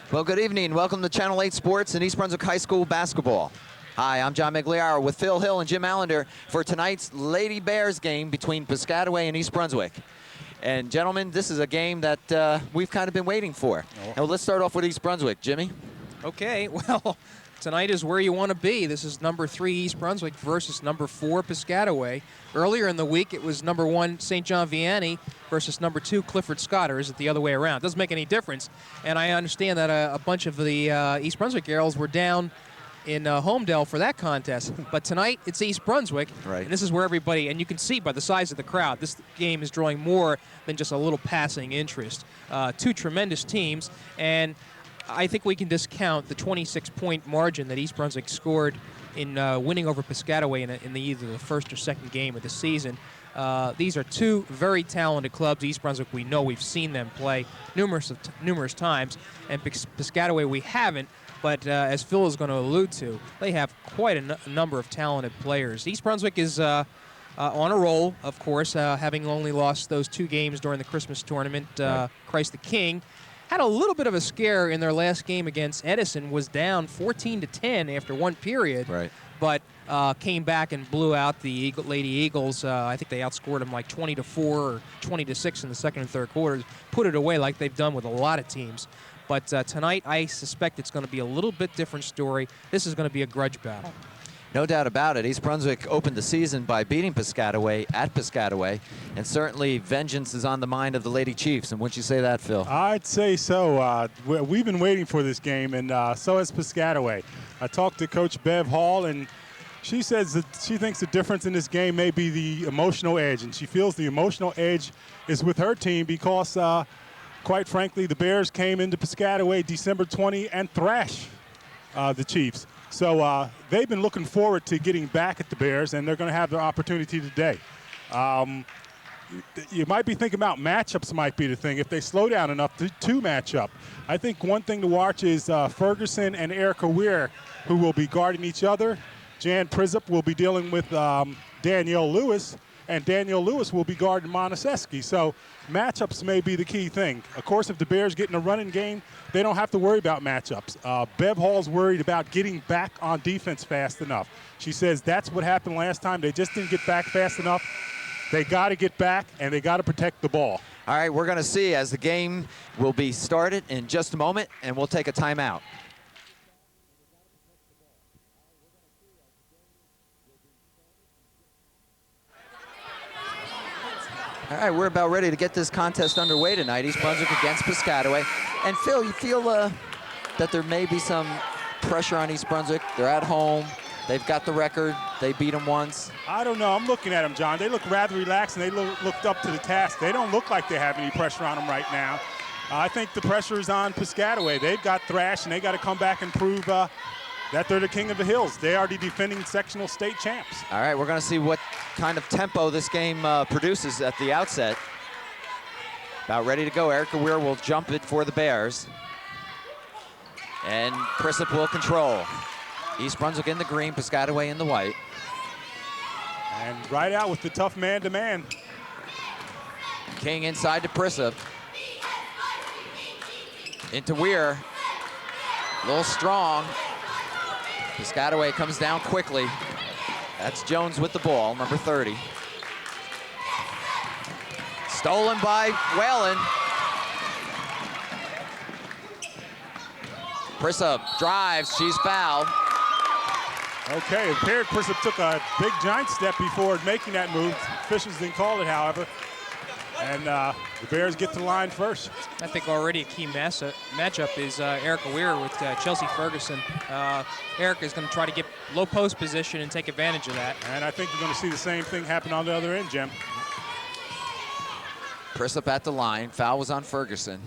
Well, good evening. Welcome to Channel 8 Sports and East Brunswick High School basketball. Hi, I'm John Meggiolaro with Phil Hill and Jim Allinder for tonight's Lady Bears game between Piscataway and East Brunswick. And gentlemen, this is a game that we've kind of been waiting for. And let's start off with East Brunswick. Jimmy? Okay, well, tonight is where you want to be. This is number 3 East Brunswick versus number 4 Piscataway. Earlier in the week, it was number 1 St. John Vianney versus number 2 Clifford Scott, or is it the other way around? It doesn't make any difference. And I understand that a bunch of the East Brunswick girls were down in Homedale for that contest. But tonight, it's East Brunswick, right. And this is where everybody, and you can see by the size of the crowd, this game is drawing more than just a little passing interest. Two tremendous teams, and I think we can discount the 26-point margin that East Brunswick scored in winning over Piscataway in either the first or second game of the season. These are two very talented clubs. East Brunswick, we know, we've seen them play numerous times, and Piscataway we haven't. But as Phil is going to allude to, they have quite a number of talented players. East Brunswick is on a roll, of course, having only lost those 2 games during the Christmas tournament. Right. Christ the King had a little bit of a scare in their last game against Edison, was down 14-10 after 1 period, Right. but came back and blew out the Lady Eagles. I think they outscored them like 20-4 or 20-6 in the second and third quarters, put it away like they've done with a lot of teams. But tonight, I suspect it's going to be a little bit different story. This is going to be a grudge battle. No doubt about it. East Brunswick opened the season by beating Piscataway at Piscataway, and certainly vengeance is on the mind of the Lady Chiefs. And wouldn't you say that, Phil? I'd say so. We've been waiting for this game, and so has Piscataway. I talked to Coach Bev Hall, and she says that she thinks the difference in this game may be the emotional edge, and she feels the emotional edge is with her team because quite frankly, the Bears came into Piscataway December 20 and thrashed the Chiefs. So they've been looking forward to getting back at the Bears, and they're going to have their opportunity today. You might be thinking about matchups might be the thing, if they slow down enough to match up. I think one thing to watch is Ferguson and Erica Weir, who will be guarding each other. Jan Prizup will be dealing with Danielle Lewis, and Danielle Lewis will be guarding Monaseski. So matchups may be the key thing. Of course, if the Bears get in a running game, they don't have to worry about matchups. Bev Hall's worried about getting back on defense fast enough. She says that's what happened last time. They just didn't get back fast enough. They got to get back, and they got to protect the ball. All right, we're going to see as the game will be started in just a moment, and we'll take a timeout. All right, we're about ready to get this contest underway tonight. East Brunswick against Piscataway. And Phil, you feel that there may be some pressure on East Brunswick? They're at home. They've got the record. They beat them once. I don't know. I'm looking at them, John. They look rather relaxed, and they looked up to the task. They don't look like they have any pressure on them right now. I think the pressure is on Piscataway. They've got thrashed, and they got to come back and prove that they're the king of the hills. They are the defending sectional state champs. All right, we're going to see what kind of tempo this game produces at the outset. About ready to go. Erica Weir will jump it for the Bears. And Prizup will control. East Brunswick in the green, Piscataway in the white. And right out with the tough man-to-man. King inside to Prizup. Into Weir. A little strong. Piscataway comes down quickly. That's Jones with the ball, number 30. Stolen by Whalen. Prizup drives, she's fouled. Okay, it appeared Prizup took a big giant step before making that move. Officials didn't call it, however. And the Bears get to the line first. I think already a key matchup is Erica Weir with Chelsea Ferguson. Erica is going to try to get low post position and take advantage of that. And I think you're going to see the same thing happen on the other end, Jim. Prizup at the line. Foul was on Ferguson.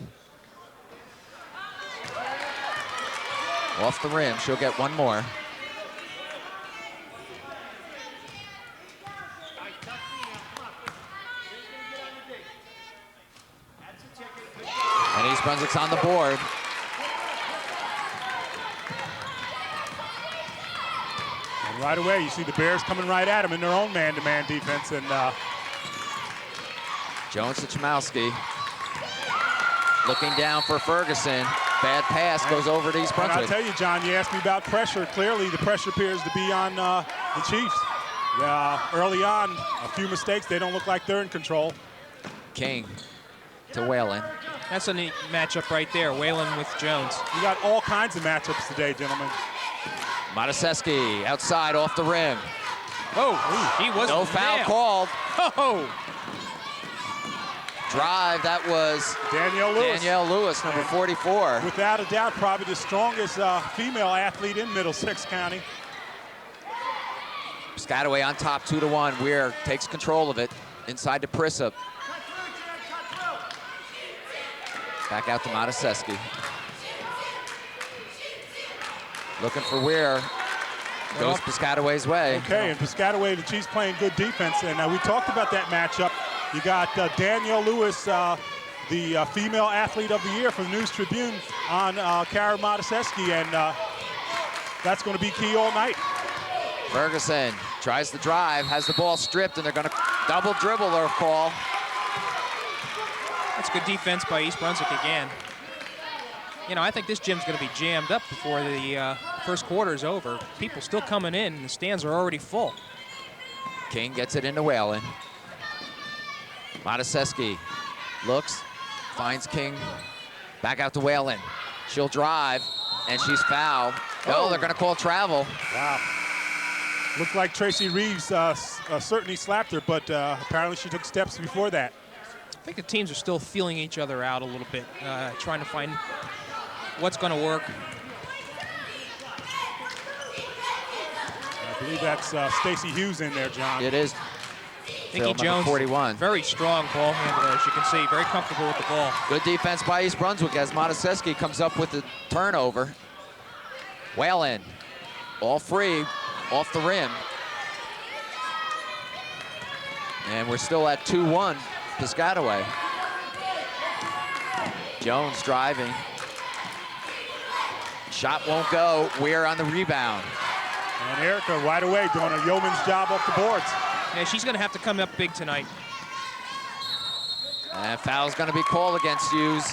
Off the rim. She'll get one more. And East Brunswick's on the board. And right away, you see the Bears coming right at them in their own man-to-man defense. And Jones to Chmowski. Looking down for Ferguson. Bad pass goes over to East And I'll Brunswick. tell you, John, you asked me about pressure. Clearly, the pressure appears to be on the Chiefs. Early on, a few mistakes. They don't look like they're in control. King to Whalen. That's a neat matchup right there, Whalen with Jones. We got all kinds of matchups today, gentlemen. Mataseski outside off the rim. Oh, he was No foul nailed. called. Oh, Drive, that was Danielle Lewis. Danielle Lewis, number 44. Without a doubt, probably the strongest female athlete in Middlesex County. Piscataway on top, 2-1. Weir takes control of it. Inside to Prisup. Back out to Mataseski. Looking for Weir. Goes Piscataway's way. Okay, and Piscataway, the Chiefs playing good defense. And we talked about that matchup. You got Danielle Lewis, the female athlete of the year for the News Tribune, on Kara Mataseski, and that's going to be key all night. Ferguson tries to drive, has the ball stripped, and they're going to double dribble or call. that's good defense by East Brunswick again. You know, I think this gym's going to be jammed up before the first quarter is over. People still coming in, and the stands are already full. King gets it into Whalen. Mataseski looks, finds King, back out to Whalen. She'll drive, and she's fouled. Oh, they're going to call travel. Wow. Looked like Tracy Reeves certainly slapped her, but apparently she took steps before that. I think the teams are still feeling each other out a little bit, trying to find what's going to work. I believe that's Stacy Hughes in there, John. It is. Nikki Phil, number Jones, 41. very strong ball handler, as you can see, very comfortable with the ball. Good defense by East Brunswick as Mataseski comes up with the turnover. Whalen, all free, off the rim. And we're still at 2-1, Piscataway. Jones driving. Shot won't go. Weir on the rebound. And Erica right away doing a yeoman's job off the boards. Yeah, she's going to have to come up big tonight. And foul's going to be called against Hughes.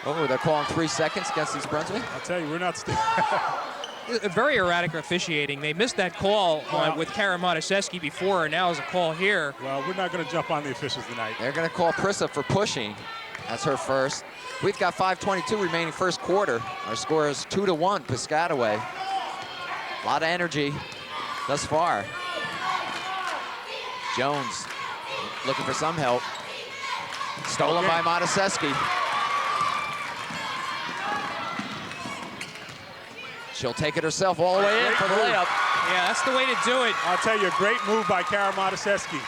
Oh, they're calling 3 seconds against East Brunswick. I'll tell you, we're not Very erratic officiating. They missed that call with Kara Mataseski before, and now is a call here. Well, we're not going to jump on the officials tonight. They're going to call Prissa for pushing. That's her first. We've got 5:22 remaining first quarter. Our score is 2-1, Piscataway. A lot of energy thus far. Jones looking for some help. Stolen by Mataseski. She'll take it herself all the way in for the layup. Yeah, that's the way to do it. I'll tell you, a great move by Kara Mataseski.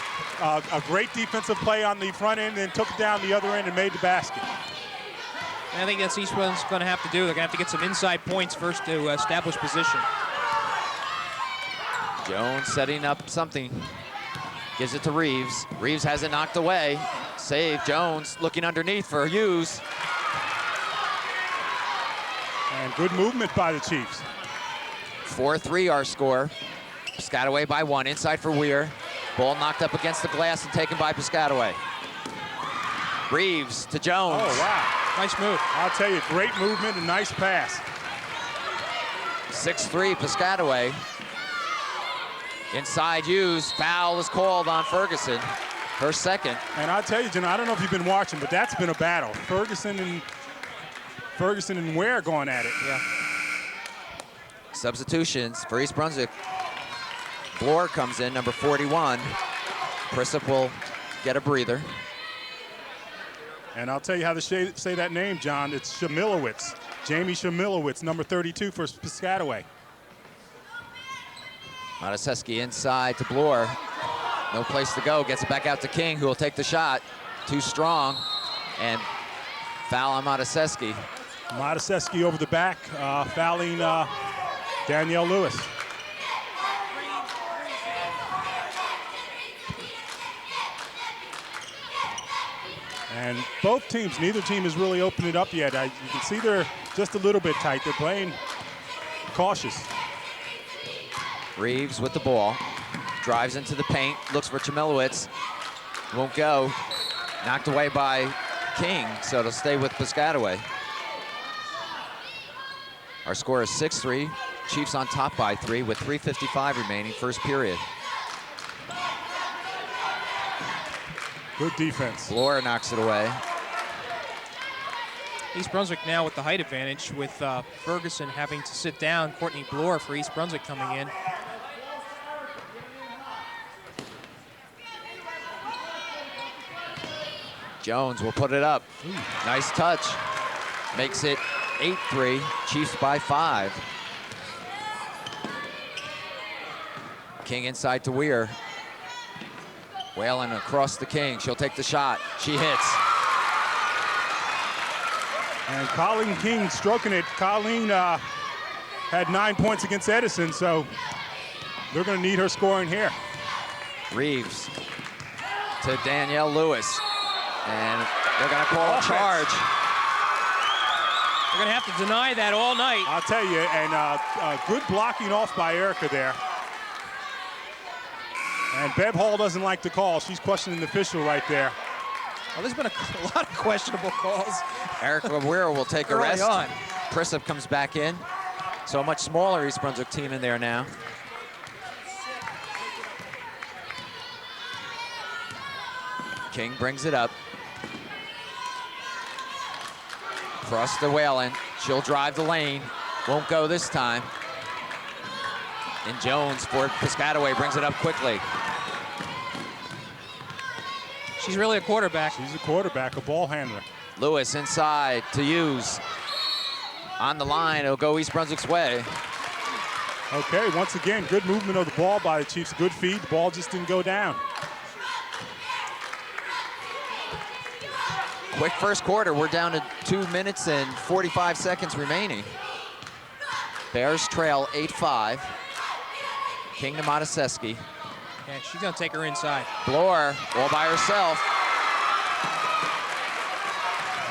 A great defensive play on the front end, and took it down the other end and made the basket. And I think that's East Brunswick's going to have to do. They're going to have to get some inside points first to establish position. Jones setting up something. Gives it to Reeves. Reeves has it knocked away. Save. Jones looking underneath for Hughes. And good movement by the Chiefs. 4-3 our score. Piscataway by 1. Inside for Weir. Ball knocked up against the glass and taken by Piscataway. Reeves to Jones. Oh, wow. Nice move. I'll tell you, great movement and nice pass. 6-3 Piscataway. Inside Hughes. Foul is called on Ferguson. Her second. And I'll tell you, Jen, I don't know if you've been watching, but that's been a battle. Ferguson and Ware going at it. Yeah. Substitutions for East Brunswick. Bloor comes in, number 41. Prisup will get a breather. And I'll tell you how to say that name, John. It's Shamilowitz. Jamie Shamilowitz, number 32 for Piscataway. Mataseski inside to Bloor. No place to go. Gets it back out to King, who will take the shot. Too strong. And foul on Mataseski. Mataseski over the back, fouling Danielle Lewis. And both teams, neither team has really opened it up yet. You can see they're just a little bit tight. They're playing cautious. Reeves with the ball. Drives into the paint. Looks for Chmielewicz. Won't go. Knocked away by King, so it'll stay with Piscataway. Our score is 6-3. Chiefs on top by 3 with 3:55 remaining, first period. Good defense. Bloor knocks it away. East Brunswick now with the height advantage, with Ferguson having to sit down. Courtney Bloor for East Brunswick coming in. Jones will put it up. Nice touch. Makes it 8-3. Chiefs by 5. King inside to Weir. Whalen across the King. She'll take the shot. She hits. And Colleen King stroking it. Colleen had 9 points against Edison, so they're going to need her scoring here. Reeves to Danielle Lewis. And they're going to call a charge. They're going to have to deny that all night. I'll tell you, and good blocking off by Erica there. And Bev Hall doesn't like the call. She's questioning the official right there. Well, there's been a lot of questionable calls. Erica Weir will take a Early rest. on. Prisup comes back in. So a much smaller East Brunswick team in there now. King brings it up. Across to Whalen. She'll drive the lane. Won't go this time. And Jones for Piscataway brings it up quickly. She's really a quarterback. She's a quarterback, a ball handler. Lewis inside to Hughes. On the line, it'll go East Brunswick's way. Okay, once again, good movement of the ball by the Chiefs. Good feed, the ball just didn't go down. Quick first quarter, we're down to 2 minutes and 45 seconds remaining. Bears trail 8-5. King to Mataseski. Yeah, she's going to take her inside. Bloor all by herself.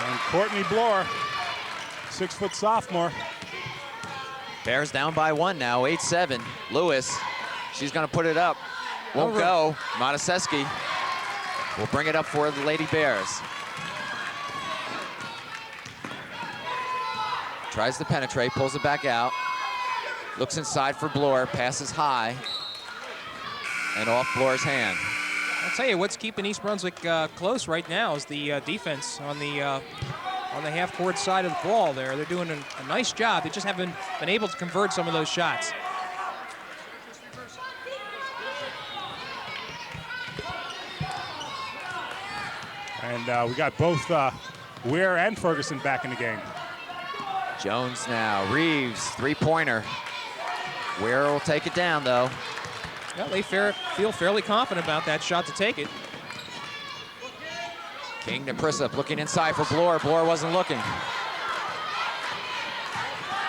And Courtney Bloor, 6-foot sophomore. Bears down by 1 now, 8-7. Lewis, she's going to put it up. Won't go. Mataseski will bring it up for the Lady Bears. Tries to penetrate, pulls it back out. Looks inside for Bloor, passes high. And off Bloor's hand. I'll tell you what's keeping East Brunswick close right now is the defense on the half-court side of the ball there. They're doing a nice job. They just haven't been able to convert some of those shots. And we got both Weir and Ferguson back in the game. Jones now, Reeves, three-pointer. Weir will take it down, though. Well, they feel fairly confident about that shot to take it. King to Prisup, looking inside for Bloor. Bloor wasn't looking.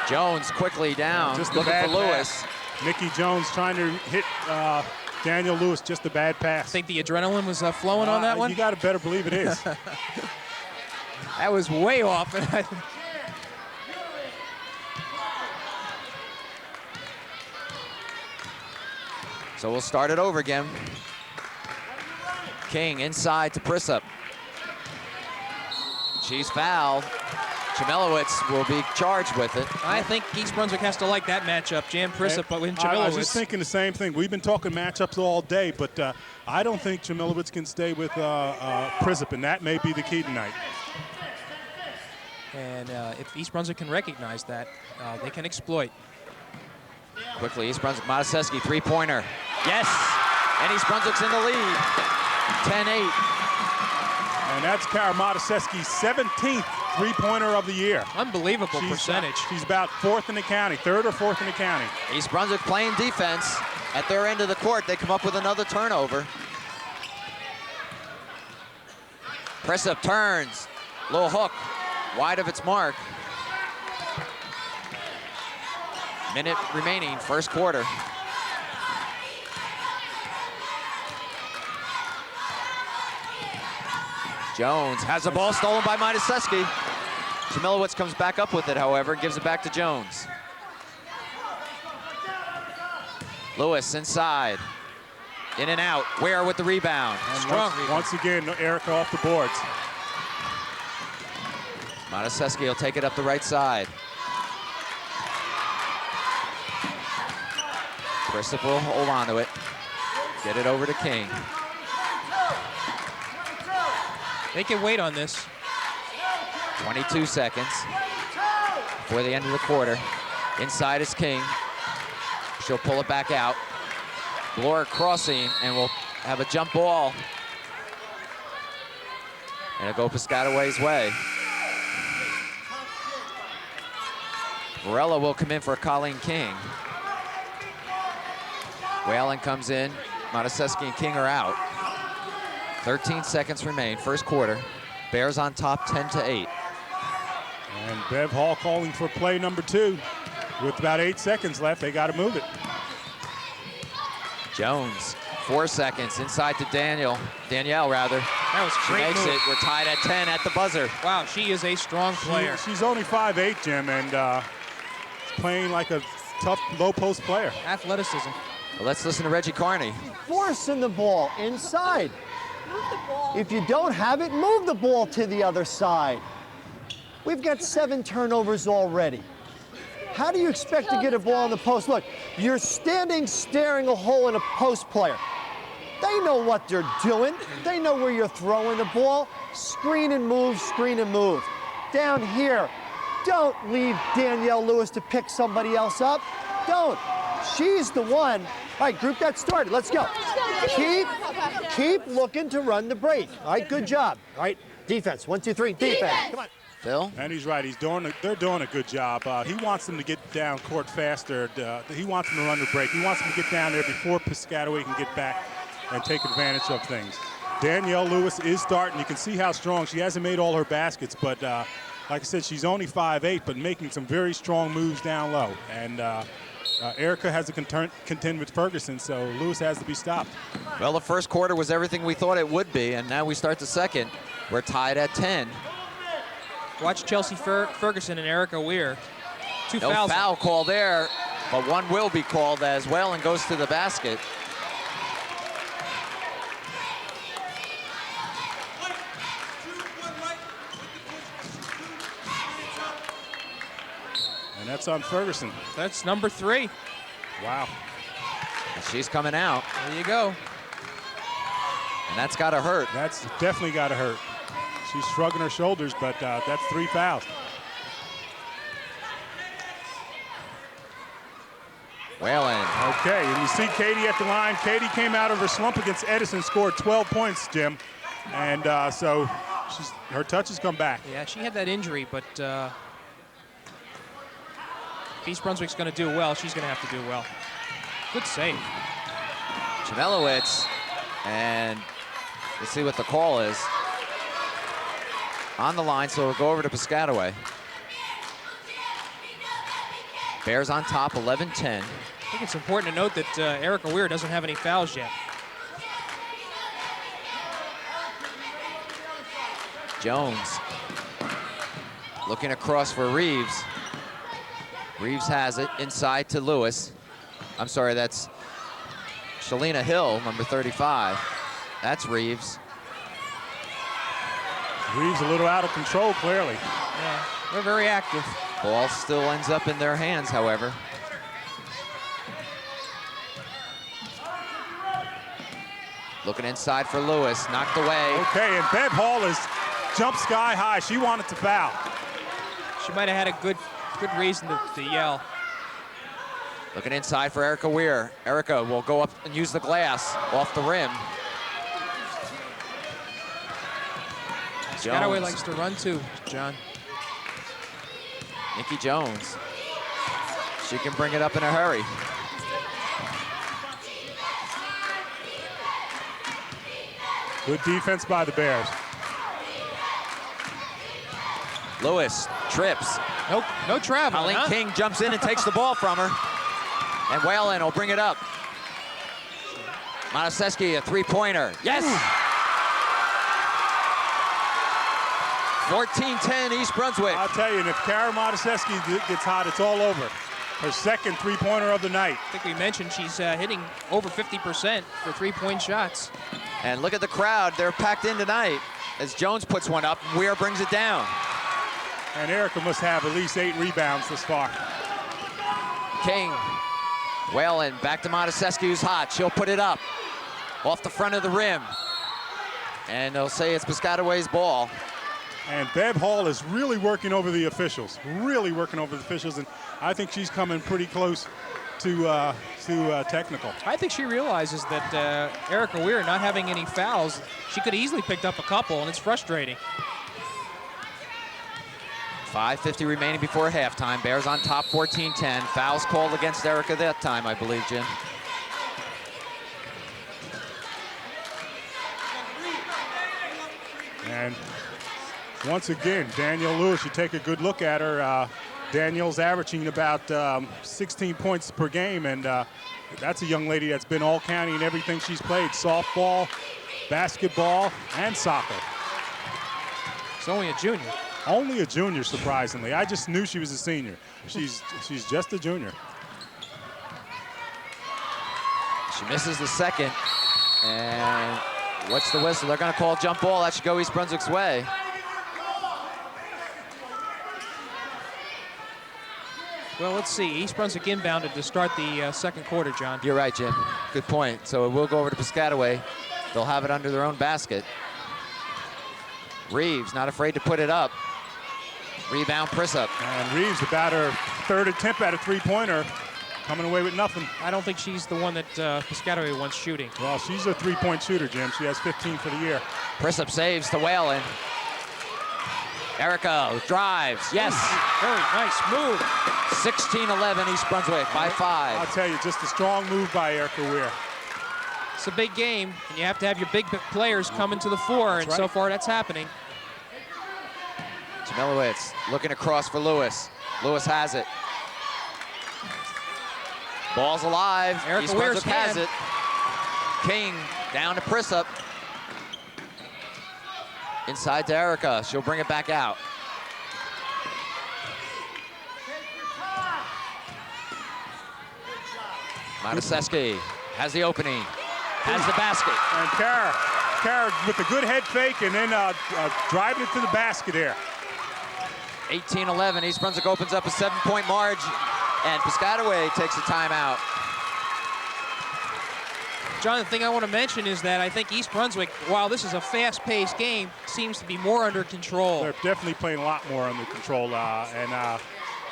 Jones quickly down, Just looking for Lewis. Pass. Nikki Jones trying to hit Daniel Lewis, just a bad pass. I think the adrenaline was flowing on that one. You got to better believe it is. That was way off. So we'll start it over again. King inside to Prisup. She's fouled. Chmielewicz will be charged with it. I think East Brunswick has to like that matchup. Jan Prisup, but with Chmielewicz. I was just thinking the same thing. We've been talking matchups all day, but I don't think Chmielewicz can stay with Prisup, and that may be the key tonight. And if East Brunswick can recognize that, they can exploit. Quickly, East Brunswick, Mataseski, three-pointer. Yes! And East Brunswick's in the lead. 10-8. And that's Kara Mataseski's 17th three-pointer of the year. Unbelievable percentage. She's about fourth in the county, third or fourth in the county. East Brunswick playing defense. At their end of the court, they come up with another turnover. Prisup turns. Little hook, wide of its mark. Minute remaining, first quarter. Jones has the ball stolen by Mataseski. Chmielewicz comes back up with it, however, gives it back to Jones. Lewis inside. In and out. Ware with the rebound. And Strong. once again, Erica off the boards. Mataseski will take it up the right side. Christopher will hold on to it. Get it over to King. They can wait on this. 22 seconds before the end of the quarter. Inside is King. She'll pull it back out. Bloor crossing, and we'll have a jump ball. And it'll go Piscataway's way. Varela will come in for Colleen King. Whalen comes in. Mataseski and King are out. 13 seconds remain, first quarter. Bears on top 10-8. And Bev Hall calling for play number 2. With about 8 seconds left, they got to move it. Jones, 4 seconds, inside to Danielle, rather. That was a She great makes move. it. We're tied at 10 at the buzzer. Wow, she is a strong player. She's only 5'8", Jim, and playing like a tough low-post player. Athleticism. Well, let's listen to Reggie Carney. Forcing the ball inside. Move the ball. If you don't have it, move the ball to the other side. We've got 7 turnovers already. How do you expect to get a ball in the post? Look, you're standing staring a hole in a post player. They know what they're doing. They know where you're throwing the ball. Screen and move, screen and move. Down here, don't leave Danielle Lewis to pick somebody else up. Don't. She's the one. All right, group that started. Let's go. Keep looking to run the break. All right, good job. All right, defense. 1, 2, 3, defense. Come on. Phil? And he's right. They're doing a good job. He wants them to get down court faster. He wants them to run the break. He wants them to get down there before Piscataway can get back and take advantage of things. Danielle Lewis is starting. You can see how strong. She hasn't made all her baskets, but like I said, she's only 5'8", but making some very strong moves down low. And Erica has to contend with Ferguson, so Lewis has to be stopped. Well, the first quarter was everything we thought it would be, and now we start the second. We're tied at 10. Watch Chelsea Ferguson and Erica Weir. 2 No fouls. foul call there, but one will be called as Whalen goes to the basket. And that's on Ferguson. That's number 3. Wow. She's coming out, There you go. and that's got to hurt. That's definitely got to hurt. She's shrugging her shoulders, but that's 3 fouls. Whalen. Okay, and you see Katie at the line. Katie came out of her slump against Edison, scored 12 points, Jim. And so her touches come back. Yeah, she had that injury, but if East Brunswick's going to do well, she's going to have to do well. Good save. Chamelowitz, and let's see what the call is. On the line, so we'll go over to Piscataway. Bears on top, 11-10. I think it's important to note that Erica Weir doesn't have any fouls yet. Jones looking across for Reeves. Reeves has it inside to Lewis. I'm sorry, that's Shalina Hill, number 35. That's Reeves. Reeves a little out of control, clearly. Yeah, they're very active. Ball still ends up in their hands, however. Looking inside for Lewis, knocked away. Okay, and Bev Hall has jumped sky high. She wanted to foul. She might have had a good reason to yell. Looking inside for Erica Weir. Erica will go up and use the glass off the rim. Piscataway likes to run too, John. Nikki Jones. She can bring it up in a hurry. Good defense by the Bears. Lewis trips. Nope, no travel. Colleen Huh? King jumps in and takes the ball from her. And Whalen will bring it up. Mataseski, a three-pointer. Yes! 14-10 East Brunswick. I'll tell you, and if Kara Mataseski gets hot, it's all over. Her second three-pointer of the night. I think we mentioned she's hitting over 50% for three-point shots. And look at the crowd. They're packed in tonight as Jones puts one up and Weir brings it down. And Erica must have at least 8 rebounds this far. King, Whalen, back to Modesescu, who's hot. She'll put it up off the front of the rim. And they'll say it's Piscataway's ball. And Bev Hall is really working over the officials, and I think she's coming pretty close to technical. I think she realizes that Erica Weir not having any fouls, she could have easily picked up a couple, and it's frustrating. 5:50 remaining before halftime. Bears on top 14-10. Fouls called against Erica that time, I believe, Jim. And once again, Danielle Lewis, you take a good look at her. Danielle's averaging about 16 points per game, and that's a young lady that's been all county in everything she's played: softball, basketball, and soccer. It's only a junior. Only a junior, surprisingly. I just knew she was a senior. She's just a junior. She misses the second, and what's the whistle? They're going to call jump ball. That should go East Brunswick's way. Well, let's see. East Brunswick inbounded to start the second quarter, John. You're right, Jim. Good point. So it will go over to Piscataway. They'll have it under their own basket. Reeves not afraid to put it up. Rebound, Prissup. And Reeves, about her 3rd attempt at a three-pointer, coming away with nothing. I don't think she's the one that Piscataway wants shooting. Well, she's a three-point shooter, Jim. She has 15 for the year. Prissup saves to Whalen. Erica drives. Yes. Very nice move. 16-11 East Brunswick by 5. I'll tell you, just a strong move by Erica Weir. It's a big game, and you have to have your big players coming to the fore, and so far that's happening. Jamilowitz looking across for Lewis. Lewis has it. Ball's alive. Erica East Weir's Brunswick has it. King down to Prissup. Inside to Erica. She'll bring it back out. Modesescu has the opening. Has the basket. And Kara with a good head fake and then driving it to the basket here. 18-11. East Brunswick opens up a 7-point margin, and Piscataway takes a timeout. John, the thing I want to mention is that I think East Brunswick, while this is a fast-paced game, seems to be more under control. They're definitely playing a lot more under control, and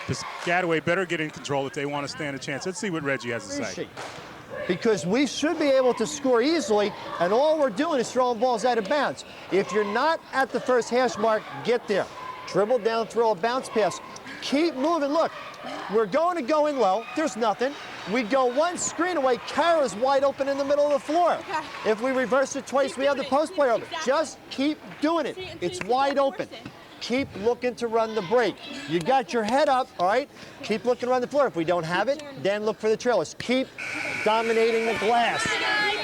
Piscataway better get in control if they want to stand a chance. Let's see what Reggie has to say. Because we should be able to score easily, and all we're doing is throwing balls out of bounds. If you're not at the first hash mark, get there. Dribble down, throw a bounce pass. Keep moving. Look, we're going to go in low. There's nothing. We go one screen away. Kara's wide open in the middle of the floor. Okay. If we reverse it twice, we have the post player open. Just keep doing it. It's wide open. Keep looking to run the break. You got your head up, all right? Keep looking around the floor. If we don't have it, then look for the trailers. Keep dominating the glass.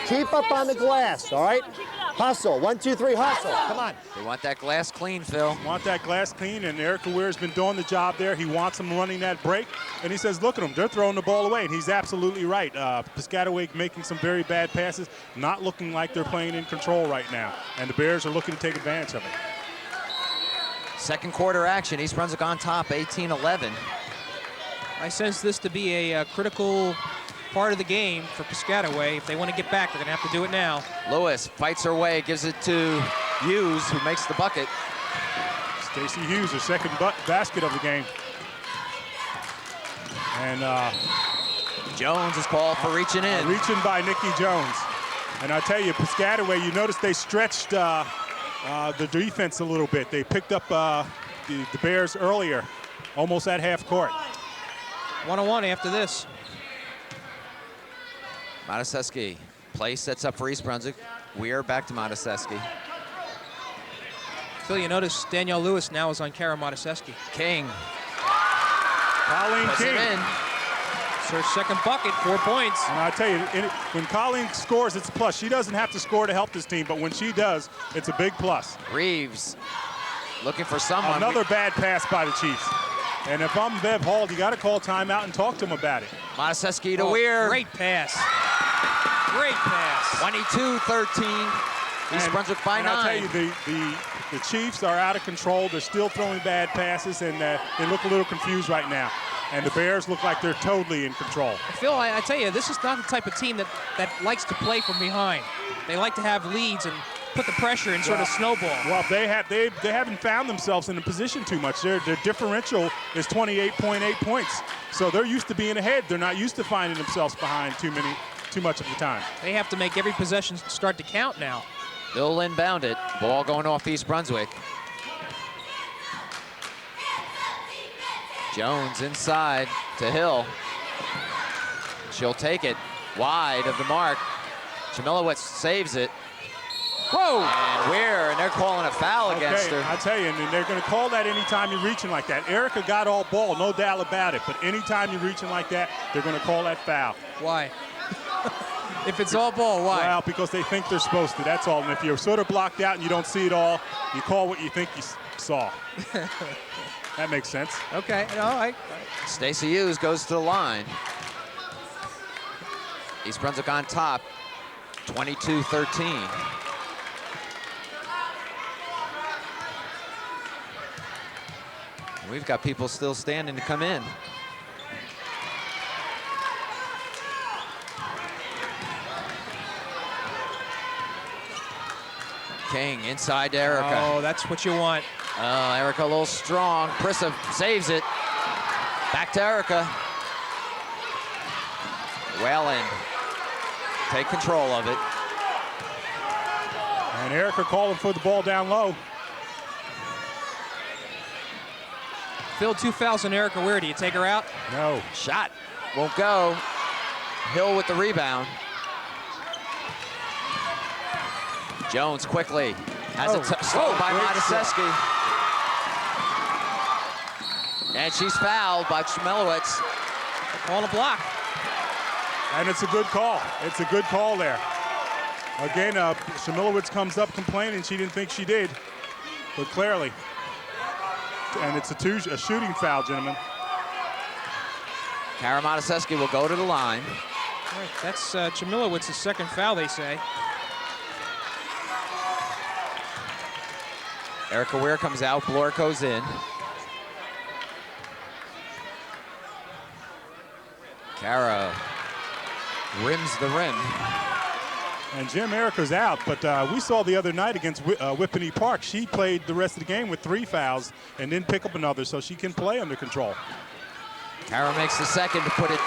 Keep up on the glass, all right? Hustle, 1, 2, 3, hustle, come on. They want that glass clean, Phil. Want that glass clean, and Erica Weir's been doing the job there. He wants them running that break, and he says, look at them, they're throwing the ball away, and he's absolutely right. Piscataway making some very bad passes, not looking like they're playing in control right now, and the Bears are looking to take advantage of it. Second quarter action, East Brunswick on top, 18-11. I sense this to be a critical part of the game for Piscataway. If they want to get back, they're going to have to do it now. Lewis fights her way, gives it to Hughes, who makes the bucket. Stacey Hughes, her second basket of the game. And Jones is called for reaching in. Reaching by Nikki Jones. And I tell you, Piscataway, you notice they stretched the defense a little bit. They picked up the Bears earlier, almost at half court. 1-on-1 after this. Modesescu. Play sets up for East Brunswick. Weir back to Modesescu. Phil, you notice Danielle Lewis now is on Kara Modesescu. King. Colleen King. It's her second bucket, 4 points. And I tell you, when Colleen scores, it's a plus. She doesn't have to score to help this team, but when she does, it's a big plus. Reeves looking for someone. Another bad pass by the Chiefs. And if I'm Bev Hall, you got to call timeout and talk to him about it. Modesescu to Weir. Great pass. Great pass. 22-13. East Brunswick by 9. I'll tell you, the Chiefs are out of control. They're still throwing bad passes, and they look a little confused right now. And the Bears look like they're totally in control. Phil, I tell you, this is not the type of team that likes to play from behind. They like to have leads and put the pressure and sort of snowball. Well, they haven't found themselves in a position too much. Their differential is 28.8 points. So they're used to being ahead. They're not used to finding themselves behind too much of the time. They have to make every possession start to count now. They'll inbound it. Ball going off East Brunswick. Jones inside to Hill. She'll take it wide of the mark. Chmielewicz saves it. Whoa! And they're calling a foul against her. I tell you, and they're going to call that anytime you're reaching like that. Erica got all ball, no doubt about it. But anytime you're reaching like that, they're going to call that foul. Why? If it's all ball, why? Well, because they think they're supposed to, that's all. And if you're sort of blocked out and you don't see it all, you call what you think you saw. That makes sense. Okay, no, Stacey Hughes goes to the line. East Brunswick on top, 22-13. We've got people still standing to come in. King inside to Erica. Oh, that's what you want. Oh, Erica a little strong. Prissa saves it. Back to Erica. Whalen take control of it. And Erica calling for the ball down low. Phil, 2 fouls on Erica Weir. Do you take her out? No. Shot won't go. Hill with the rebound. Jones quickly has it stolen by Mataseski. And she's fouled by Chmielewicz. Call a block. And it's a good call. It's a good call there. Again, Chmielewicz comes up complaining she didn't think she did, but clearly. And it's a shooting foul, gentlemen. Kara Mataseski will go to the line. All right, that's Chmielowicz's second foul, they say. Erica Weir comes out, Blore goes in. Kara rims the rim. And Jim, Erica's out, but we saw the other night against Whippany Park, she played the rest of the game with 3 fouls and didn't pick up another, so she can play under control. Kara makes the second to put it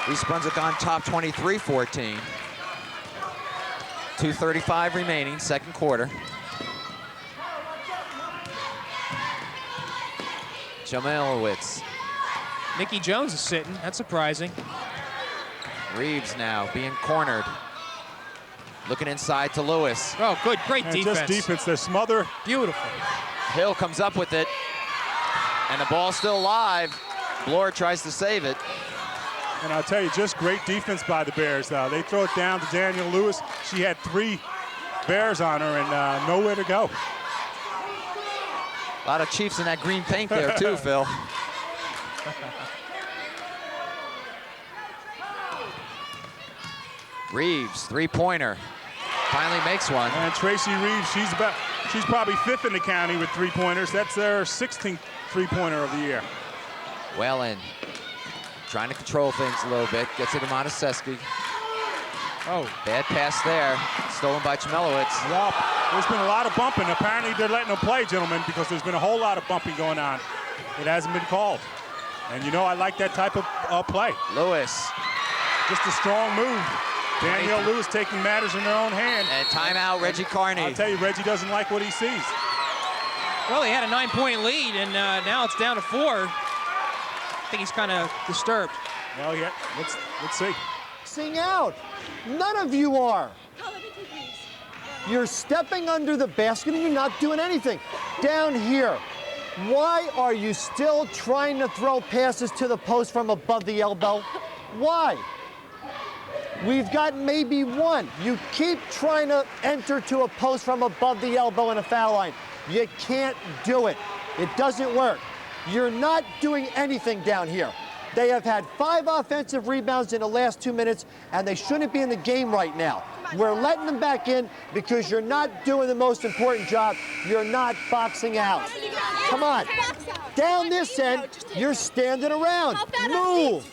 East Brunswick on top 23-14. 2:35 remaining, second quarter. Chmielewicz. Mickey Jones is sitting. That's surprising. Reeves now being cornered. Looking inside to Lewis. Oh, good, great And defense. just defense, they smother. Beautiful. Hill comes up with it. And the ball's still live. Blore tries to save it. And I'll tell you, just great defense by the Bears. They throw it down to Daniel Lewis. She had 3 Bears on her and nowhere to go. A lot of Chiefs in that green paint there too, Phil. Reeves, three-pointer. Finally makes one. And Tracy Reeves, she's probably 5th in the county with 3-pointers. That's their 16th 3-pointer of the year. Whalen trying to control things a little bit. Gets it to Mataseski. Oh, bad pass there. Stolen by Chmielewicz. Well, there's been a lot of bumping. Apparently they're letting them play, gentlemen, because there's been a whole lot of bumping going on. It hasn't been called. And you know I like that type of play. Lewis. Just a strong move. Danielle Lewis taking matters in their own hand. And timeout, Reggie Carney. I'll tell you, Reggie doesn't like what he sees. Well, he had a 9-point lead, and now it's down to 4. I think he's kind of disturbed. Well, yeah, let's see. Sing out. None of you are. You're stepping under the basket and you're not doing anything. Down here, why are you still trying to throw passes to the post from above the elbow? Why? We've got maybe one. You keep trying to enter to a post from above the elbow in a foul line. You can't do it. It doesn't work. You're not doing anything down here. They have had 5 offensive rebounds in the last 2 minutes, and they shouldn't be in the game right now. We're letting them back in because you're not doing the most important job. You're not boxing out. Come on. Down this end, you're standing around. Move.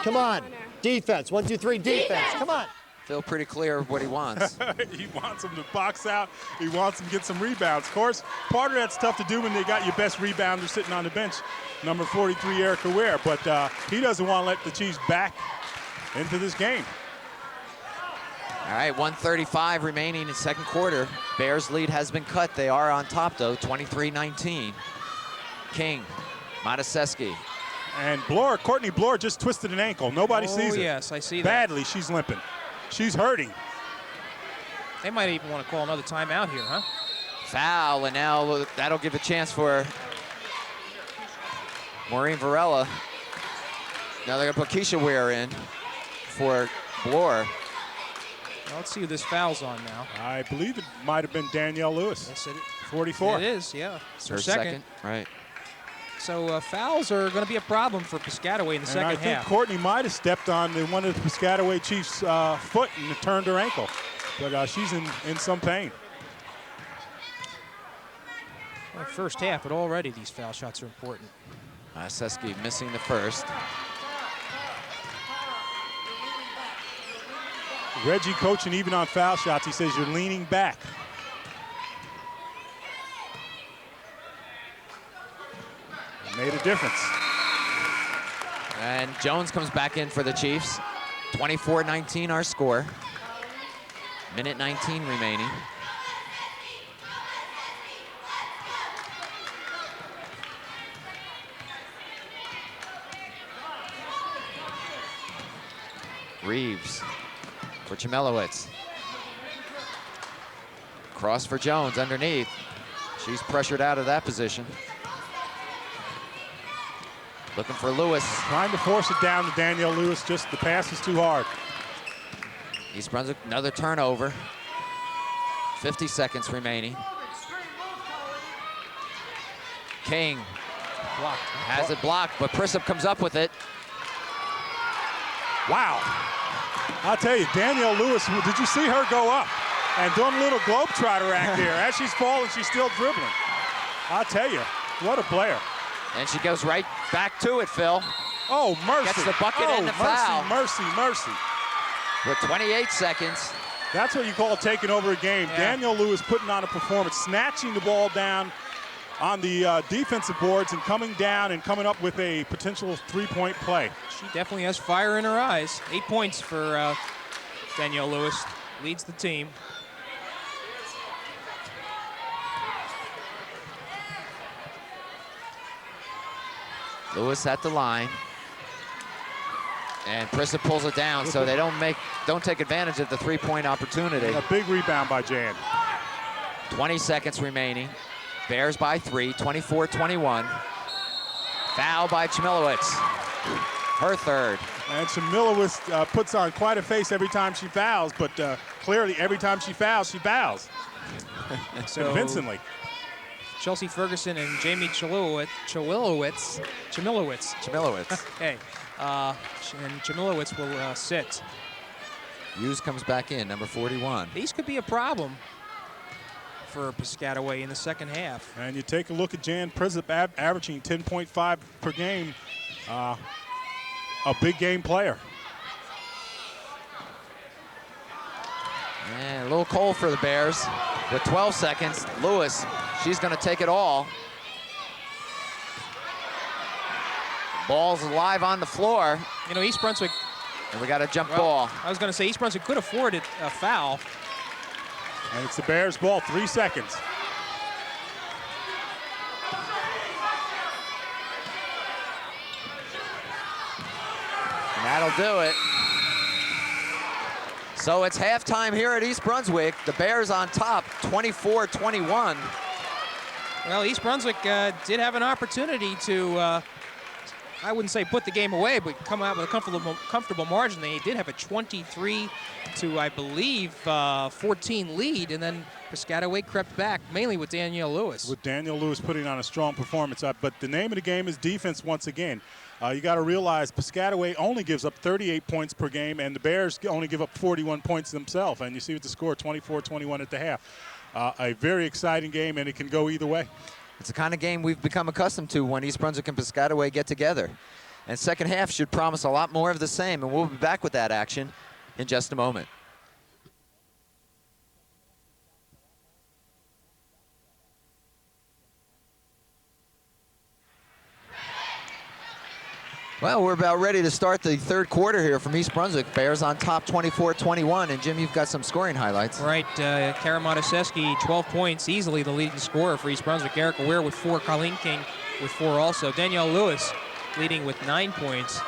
Come on. Defense. 1, 2, 3, defense. Come on. Phil pretty clear of what he wants. He wants them to box out. He wants them to get some rebounds. Of course, part of that's tough to do when they got your best rebounder sitting on the bench, number 43, Erica Ware. But he doesn't want to let the Chiefs back into this game. All right, 1:35 remaining in second quarter. Bears lead has been cut. They are on top, though, 23-19. King, Mataseski. And Bloor, Courtney Bloor just twisted an ankle. Nobody sees it. Oh, yes, I see that. Badly, she's limping. She's hurting. They might even want to call another timeout here, huh? Foul, and now that'll give a chance for Maureen Varela. Now they're going to put Keisha Ware in for Bloor. Well, let's see who this foul's on now. I believe it might have been Danielle Lewis. Yes, 44. It is, yeah. It's her Her second. Right. So fouls are going to be a problem for Piscataway in the second I think half. Courtney might have stepped on one of the Piscataway Chiefs' foot and turned her ankle. But she's in some pain. Well, first half, but already these foul shots are important. Mataseski missing the first. Reggie coaching even on foul shots. He says you're leaning back. It made a difference. And Jones comes back in for the Chiefs. 24-19 our score. Minute 19 remaining. Reeves for Chmielewicz. Cross for Jones underneath. She's pressured out of that position. Looking for Lewis. Trying to force it down to Danielle Lewis, just the pass is too hard. East Brunswick, another turnover. 50 seconds remaining. King Blocked. has it blocked, but Prisup comes up with it. Wow. I'll tell you, Danielle Lewis, did you see her go up and doing a little globetrotter act there? As she's falling, she's still dribbling. I'll tell you, what a player. And she goes right back to it, Phil. Oh, mercy. Gets the bucket and the foul. Mercy, mercy. With 28 seconds. That's what you call taking over a game. Yeah. Danielle Lewis putting on a performance, snatching the ball down on the defensive boards and coming down and coming up with a potential three-point play. She definitely has fire in her eyes. 8 points for Danielle Lewis. Leads the team. Lewis at the line. And Prisup pulls it down, so they don't take advantage of the three-point opportunity. A big rebound by Jan. 20 seconds remaining. Bears by 3, 24-21. Foul by Chmielewicz. Her third. And Chmielewicz puts on quite a face every time she fouls, but clearly every time she fouls, she fouls. So Convincingly. Chelsea Ferguson and Jamie Chmielewicz. Okay. And Chmielewicz will sit. Hughes comes back in, number 41. These could be a problem for Piscataway in the second half. And you take a look at Jan Prisup averaging 10.5 per game. A big game player. And a little cold for the Bears. With 12 seconds, Lewis, she's going to take it all. Ball's live on the floor. You know, East Brunswick. And we got a jump ball. I was going to say East Brunswick could afford a foul. And it's the Bears' ball, 3 seconds. And that'll do it. So it's halftime here at East Brunswick. The Bears on top, 24-21. Well, East Brunswick did have an opportunity to, I wouldn't say put the game away, but come out with a comfortable margin. They did have a 23 to, I believe, 14 lead, and then Piscataway crept back, mainly with Danielle Lewis. With Danielle Lewis putting on a strong performance. But the name of the game is defense once again. You got to realize Piscataway only gives up 38 points per game, and the Bears only give up 41 points themselves. And you see with the score, 24-21 at the half. A very exciting game, and it can go either way. It's the kind of game we've become accustomed to when East Brunswick and Piscataway get together. And second half should promise a lot more of the same, and we'll be back with that action in just a moment. Well, we're about ready to start the third quarter here from East Brunswick. Bears on top 24-21. And Jim, you've got some scoring highlights. Right, Kara Mataseski, 12 points, easily the leading scorer for East Brunswick. Erica Weir with 4, Colleen King with 4 also. Danielle Lewis leading with 9 points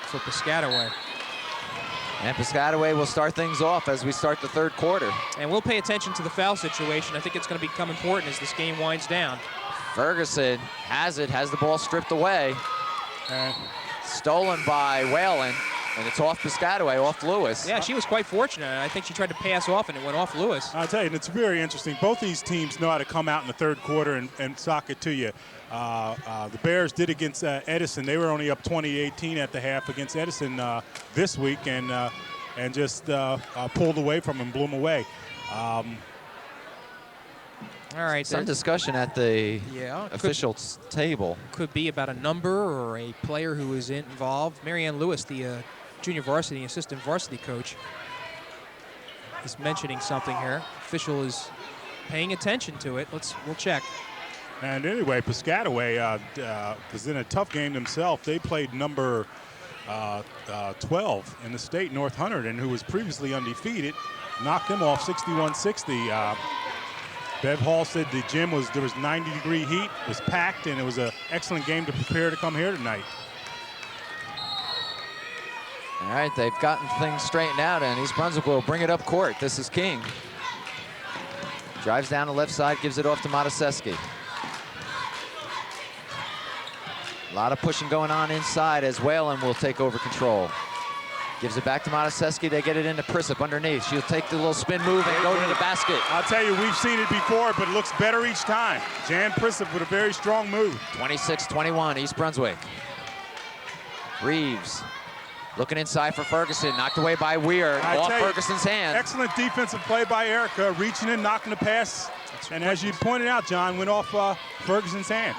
for Piscataway. And Piscataway will start things off as we start the third quarter. And we'll pay attention to the foul situation. I think it's going to become important as this game winds down. Ferguson has the ball stripped away. Stolen by Whalen, and it's off Piscataway, off Lewis. Yeah, she was quite fortunate. I think she tried to pass off, and it went off Lewis. I'll tell you, and it's very interesting. Both these teams know how to come out in the third quarter and sock it to you. The Bears did against Edison. They were only up 20-18 at the half against Edison this week, and just pulled away from them, blew them away. All right. Some discussion at the officials' table. Could be about a number or a player who is involved. Marianne Lewis, the junior varsity assistant varsity coach, is mentioning something here. Official is paying attention to it. We'll check. And anyway, Piscataway was in a tough game themselves. They played number 12 in the state, North Hunterdon, who was previously undefeated, knocked them off 61-60. Bev Hall said the gym there was 90-degree heat, was packed, and it was an excellent game to prepare to come here tonight. All right, they've gotten things straightened out, and East Brunswick will bring it up court. This is King. Drives down the left side, gives it off to Mataseski. A lot of pushing going on inside as Whalen will take over control. Gives it back to Mataseski. They get it into Prisup underneath. She'll take the little spin move and go to the basket. I'll tell you, we've seen it before, but it looks better each time. Jan Prisup with a very strong move. 26-21, East Brunswick. Reeves looking inside for Ferguson. Knocked away by Weir. Off Ferguson's hand. Excellent defensive play by Erica, reaching in, knocking the pass. And as you pointed out, John, went off Ferguson's hand.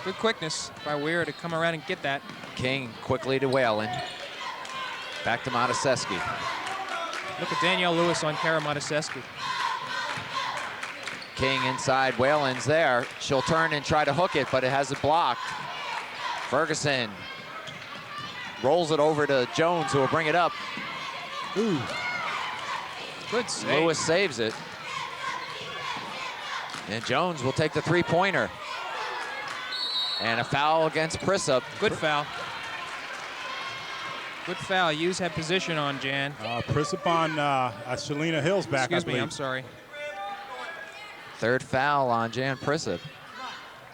Good quickness by Weir to come around and get that. King quickly to Whalen. Back to Mataseski. Look at Danielle Lewis on Kara Mataseski. King inside, Whalen's there. She'll turn and try to hook it, but it has it blocked. Ferguson rolls it over to Jones, who will bring it up. Ooh. Good save. Lewis saves it. And Jones will take the three-pointer. And a foul against Prisup. Good foul. Good foul. Hughes had position on Jan. Prisup on Shalina Hill's back, Excuse I believe. me, I'm sorry. Third foul on Jan Prisup.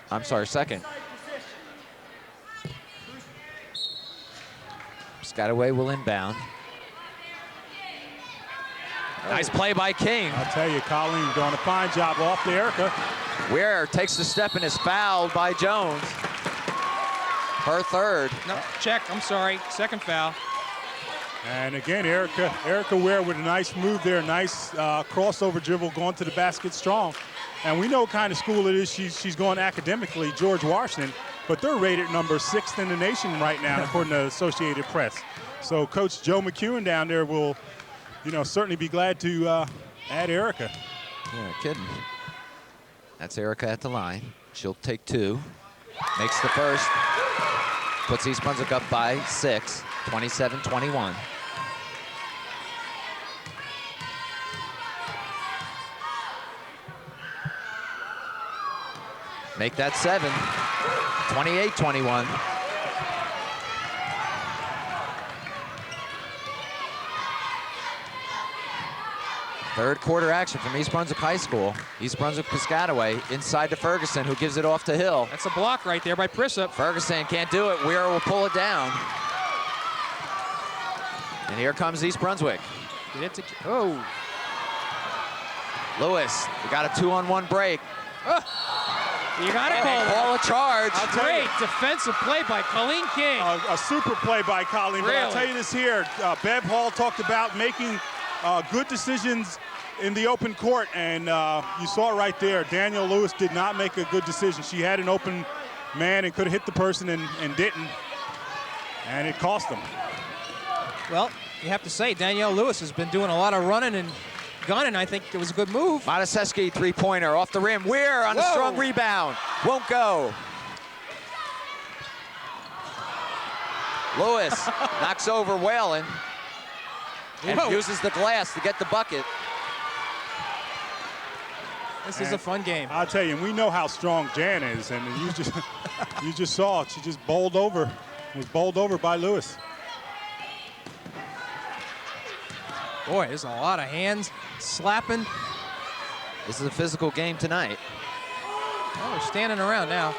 I'm sorry, second. Piscataway will inbound. Nice play by King. I'll tell you, Colleen doing a fine job off to Erica. Weir takes the step and is fouled by Jones. Her third. No, check, I'm sorry. Second foul. And again, Erica Weir with a nice move there. Nice crossover dribble, going to the basket strong. And we know what kind of school it is she's going academically, George Washington, but they're rated number 6th in the nation right now, according to Associated Press. So Coach Joe McEwen down there will, certainly be glad to add Erica. Yeah, kidding. That's Erica at the line. She'll take 2. Makes the first. Puts East Brunswick up by 6, 27-21. Make that 7, 28-21. Third quarter action from East Brunswick High School. East Brunswick Piscataway inside to Ferguson, who gives it off to Hill. That's a block right there by Prisup. Ferguson can't do it. Weir will pull it down. And here comes East Brunswick. Lewis, we got a 2-on-1 break. You got to call it. Call a charge. Great defensive play by Colleen King. A super play by Colleen. Really? But I'll tell you this here, Bev Hall talked about making good decisions in the open court, and you saw it right there. Danielle Lewis did not make a good decision. She had an open man and could have hit the person and didn't, and it cost them. Well, you have to say Danielle Lewis has been doing a lot of running and gunning. I think it was a good move. Mataseski, three-pointer off the rim. Weir on a strong rebound. Won't go. Lewis knocks over Whalen and uses the glass to get the bucket. This is a fun game. I'll tell you, we know how strong Jan is, and you just saw it. She just bowled over, was bowled over by Lewis. Boy, there's a lot of hands slapping. This is a physical game tonight. Oh, they're standing around now.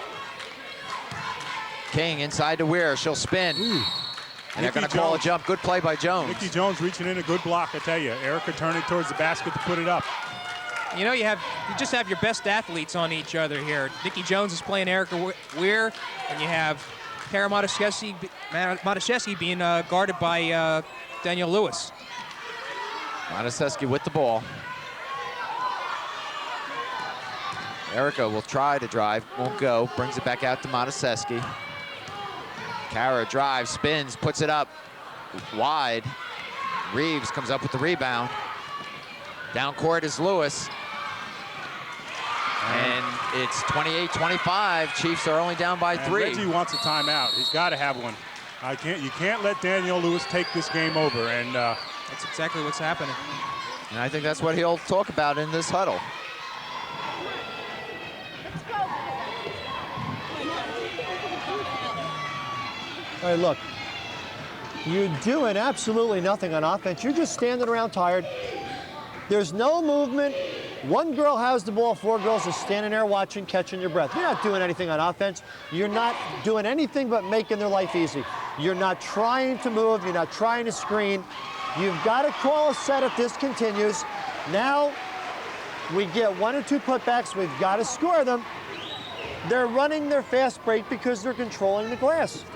King inside to Weir. She'll spin. And they're going to call a jump. Good play by Jones. Nikki Jones reaching in, a good block, I tell you. Erica turning towards the basket to put it up. You know, you just have your best athletes on each other here. Nikki Jones is playing Erica Weir, and you have Kara Mataseski being guarded by Danielle Lewis. Mataseski with the ball. Erica will try to drive, won't go. Brings it back out to Mataseski. Kara drives, spins, puts it up wide. Reeves comes up with the rebound. Down court is Lewis. And it's 28-25. Chiefs are only down by 3. Reggie wants a timeout. He's got to have one. You can't let Danielle Lewis take this game over. And that's exactly what's happening. And I think that's what he'll talk about in this huddle. All right, look, you're doing absolutely nothing on offense. You're just standing around tired. There's no movement. One girl has the ball, 4 girls are standing there watching, catching your breath. You're not doing anything on offense. You're not doing anything but making their life easy. You're not trying to move. You're not trying to screen. You've got to call a set if this continues. Now we get 1 or 2 putbacks. We've got to score them. They're running their fast break because they're controlling the glass.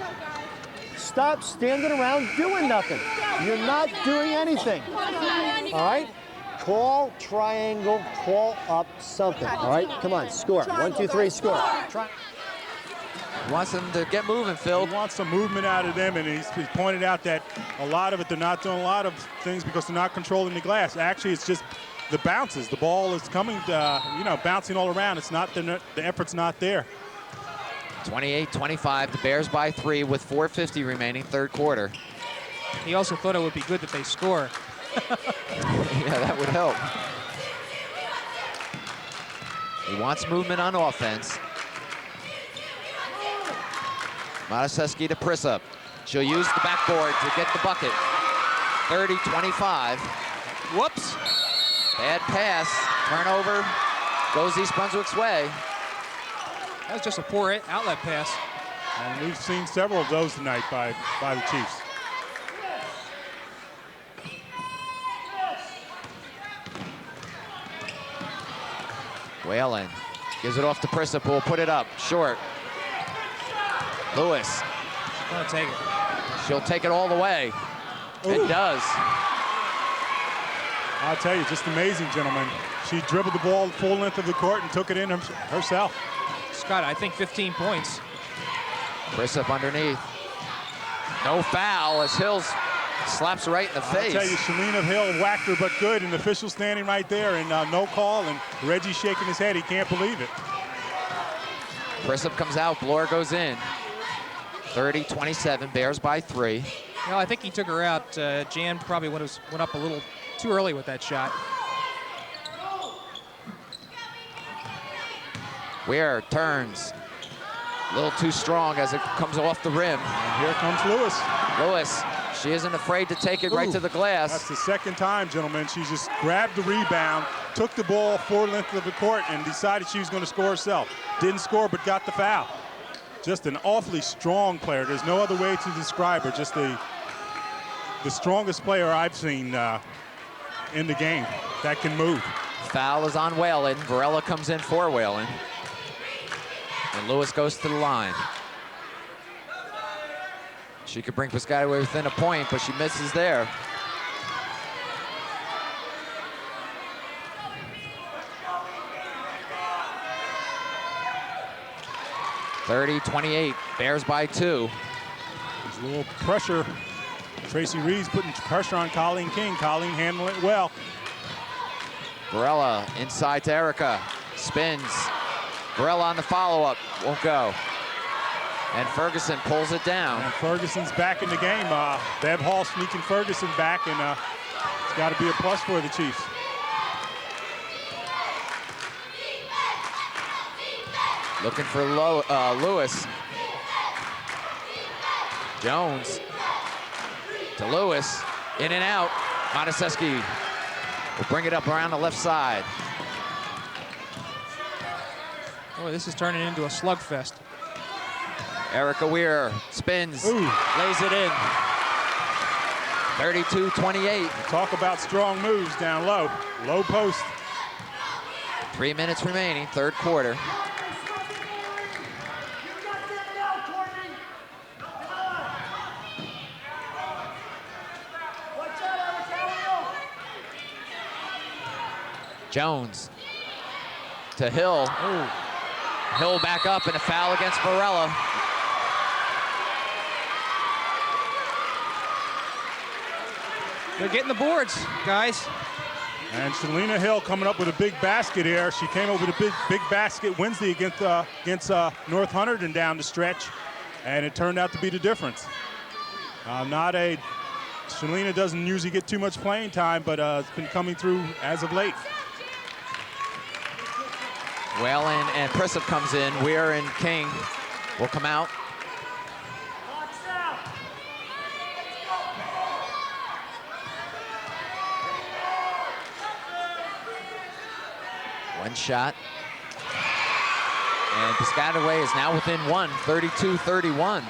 Stop standing around doing nothing. You're not doing anything. All right? Call triangle, call up something. All right? Come on, score. 1, 2, 3, score. He wants them to get moving, Phil. He wants some movement out of them, and he's pointed out that a lot of it, they're not doing a lot of things because they're not controlling the glass. Actually, it's just the bounces. The ball is coming, bouncing all around. It's not the effort's not there. 28-25, the Bears by 3 with 4:50 remaining, third quarter. He also thought it would be good that they score. Yeah, that would help. He wants movement on offense. Mataseski to Prisup. She'll use the backboard to get the bucket. 30-25. Whoops. Bad pass. Turnover. Goes East Brunswick's way. That was just a poor outlet pass. And we've seen several of those tonight by the Chiefs. Whalen gives it off to Prisup, who will put it up. Short. Lewis. She's gonna take it. She'll take it all the way. It does. I'll tell you, just amazing, gentlemen. She dribbled the ball full length of the court and took it in herself. Scott, I think 15 points. Prisup underneath. No foul as Hills slaps her right in the face. I'll tell you, Shalina Hill whacked her, but good, and the official standing right there, and no call, and Reggie shaking his head. He can't believe it. Prisup comes out, Bloor goes in. 30-27, Bears by 3. No, I think he took her out. Jan probably went up a little too early with that shot. Weir turns. A little too strong as it comes off the rim. And here comes Lewis. Lewis, she isn't afraid to take it right to the glass. That's the second time, gentlemen. She just grabbed the rebound, took the ball full length of the court, and decided she was going to score herself. Didn't score, but got the foul. Just an awfully strong player. There's no other way to describe her. Just the strongest player I've seen in the game that can move. Foul is on Whalen. Varela comes in for Whalen. And Lewis goes to the line. She could bring Piscataway within a point, but she misses there. (30-28), Bears by 2. There's a little pressure. Tracy Reeves putting pressure on Colleen King. Colleen handling it well. Varela inside to Erica. Spins. Varela on the follow-up. Won't go. And Ferguson pulls it down. And Ferguson's back in the game. Bev Hall sneaking Ferguson back, and it's got to be a plus for the Chiefs. Looking for Lewis. Jones to Lewis. In and out. Mataseski will bring it up around the left side. Oh, this is turning into a slugfest. Erica Weir spins, Ooh. lays it in. 32-28. Talk about strong moves down low. Low post. 3 minutes remaining, third quarter. Jones to Hill. Oh, Hill back up and a foul against Varela. they're getting the boards, guys. And Shalina Hill coming up with a big basket here. She came up with a big basket Wednesday against North Hunterdon down the stretch, and it turned out to be the difference. Shalina doesn't usually get too much playing time, but it's been coming through as of late. Whalen and Prisup comes in. Weir and King will come out. One shot. And Piscataway is now within one, 32-31.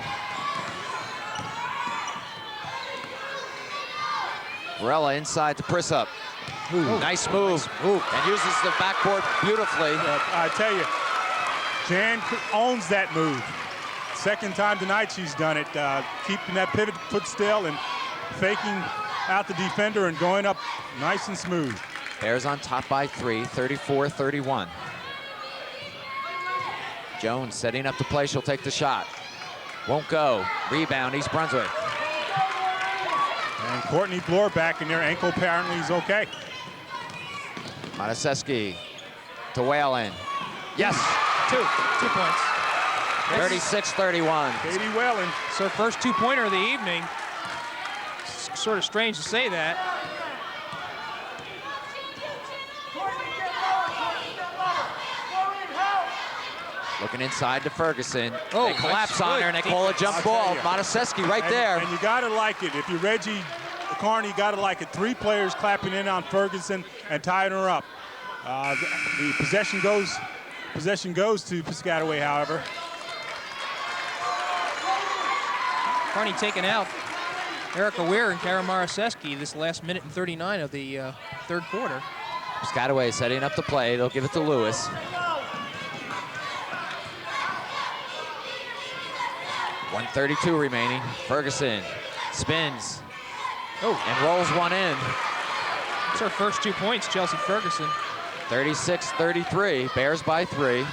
Varela inside to Prisup. Nice move. And uses the backboard beautifully. I tell you, Jan owns that move. Second time tonight she's done it, keeping that pivot foot still and faking out the defender and going up nice and smooth. Bears on top by 3, 34-31. Jones setting up the play. She'll take the shot. Won't go. Rebound, East Brunswick. And Courtney Bloor back in there. Ankle apparently is okay. Mataseski to Whalen. Yes. 2 points. 36-31. Katie Whalen. It's her first two-pointer of the evening. It's sort of strange to say that. Looking inside to Ferguson. Oh, They collapse that's on good. her and they call a jump I'll tell ball. you. Mataseski right And- there. And you gotta like it. If you're Reggie Carney, you gotta like it. 3 players clapping in on Ferguson and tying her up. The possession goes to Piscataway, however. Carney taking out Erica Weir and Kara Maraseski this last minute and 39 of the third quarter. Piscataway setting up the play. They'll give it to Lewis. .132 remaining. Ferguson spins and rolls one in. It's her first 2 points, Chelsea Ferguson. 36-33. Bears by 3.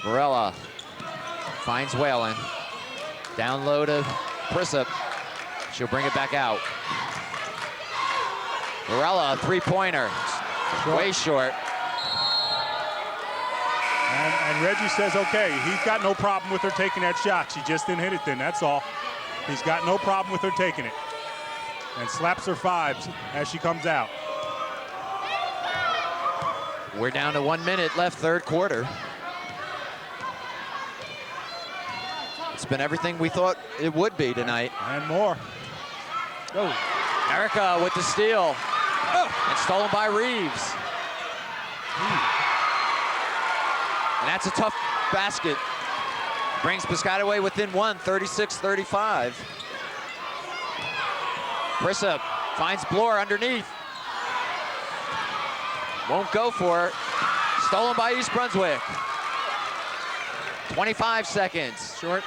Varela finds Whalen. Down low to Prisup. She'll bring it back out. Varela, three-pointer. Way short. And Reggie says, okay, he's got no problem with her taking that shot. She just didn't hit it then, that's all. He's got no problem with her taking it. And slaps her 5s as she comes out. We're down to 1 minute left, third quarter. It's been everything we thought it would be tonight. And more. Oh, Erica with the steal. And stolen by Reeves. And that's a tough basket. Brings Piscataway within one, 36-35. Prisup finds Bloor underneath. Won't go for it. Stolen by East Brunswick. 25 seconds. Short.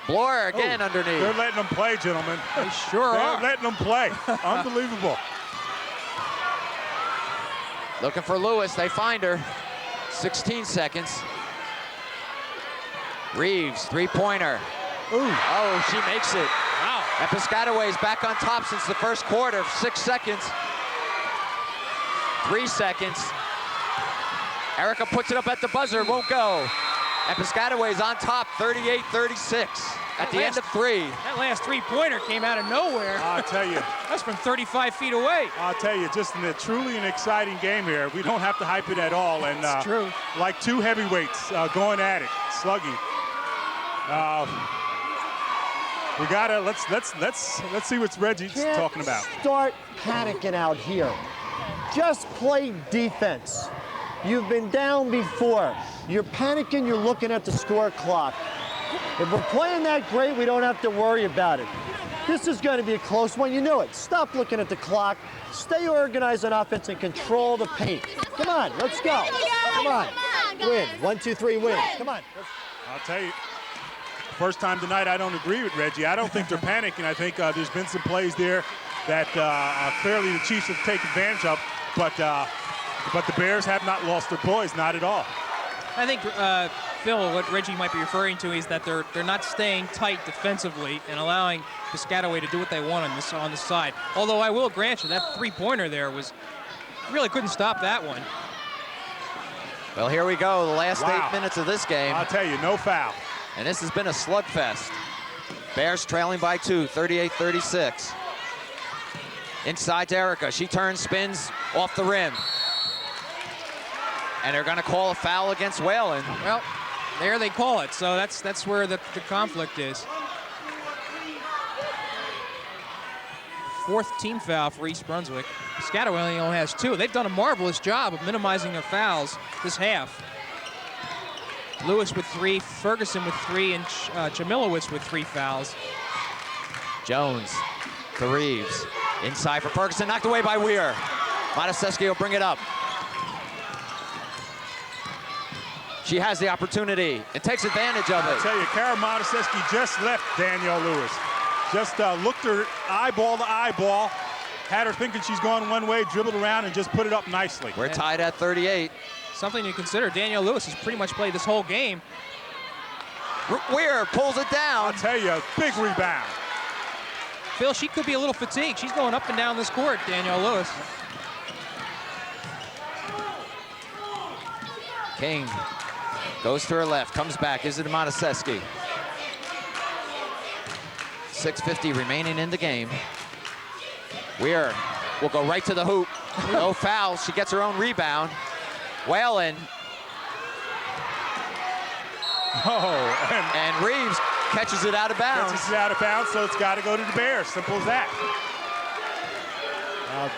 Bloor again underneath. They're letting them play, gentlemen. They sure They're are. letting them play. Unbelievable. Looking for Lewis, they find her. 16 seconds. Reeves, three-pointer. Oh, she makes it. Wow. And Piscataway is back on top since the first quarter. 6 seconds. 3 seconds. Erica puts it up at the buzzer, won't go. And Piscataway's on top, 38-36 at the end of 3. That last three-pointer came out of nowhere. I'll tell you. That's from 35 feet away. I'll tell you, just truly an exciting game here. We don't have to hype it at all. And It's true. like two heavyweights going at it, slugging. We gotta let's see what Reggie's talking about. Start panicking out here. Just play defense. You've been down before. You're panicking, you're looking at the score clock. If we're playing that great, we don't have to worry about it. This is going to be a close one, you know it. Stop looking at the clock. Stay organized on offense and control the paint. Come on, let's go. Come on. Win. 1, 2, 3, win. Come on. I'll tell you, first time tonight I don't agree with Reggie. I don't think they're panicking. I think there's been some plays there that clearly the Chiefs have taken advantage of, but the Bears have not lost their poise, not at all. I think, Phil, what Reggie might be referring to is that they're not staying tight defensively and allowing Piscataway to do what they want on the side. Although I will grant you, that three-pointer there was, really couldn't stop that one. Well, here we go, the last Wow. 8 minutes of this game. I'll tell you, no foul. And this has been a slugfest. Bears trailing by 2, 38-36. Inside to Erica, she turns, spins off the rim. And they're gonna call a foul against Whalen. Well, there they call it, so that's where the conflict is. Fourth team foul for East Brunswick. Piscataway only has 2. They've done a marvelous job of minimizing their fouls this half. Lewis with 3, Ferguson with 3, and Jamilowitz with 3 fouls. Jones to Reeves. Inside for Ferguson, knocked away by Weir. Mataseski will bring it up. She has the opportunity and takes advantage of I'll it. tell you, Kara Mataseski just left Danielle Lewis. Just looked her eyeball to eyeball, had her thinking she's going one way, dribbled around, and just put it up nicely. We're tied at 38. Something to consider, Danielle Lewis has pretty much played this whole game. Weir pulls it down. I'll tell you, big rebound. Phil, she could be a little fatigued. She's going up and down this court, Danielle Lewis. King goes to her left, comes back, gives it to Mataseski. 6:50 remaining in the game. Weir will go right to the hoop. No foul, she gets her own rebound. Whalen. Oh, And Reeves catches it out of bounds. catches it out of bounds, so it's got to go to the Bears. Simple as that.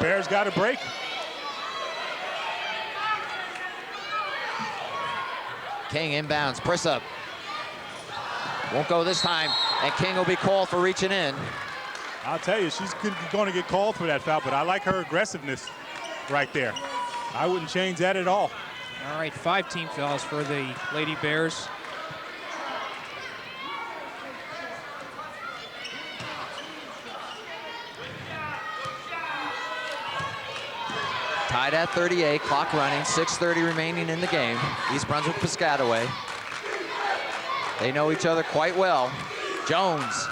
Bears got a break. King inbounds, Prissup. Won't go this time, and King will be called for reaching in. I'll tell you, she's going to get called for that foul, but I like her aggressiveness right there. I wouldn't change that at all. All right, 5 team fouls for the Lady Bears. Tied at 38, clock running, 6:30 remaining in the game. East Brunswick Piscataway. They know each other quite well. Jones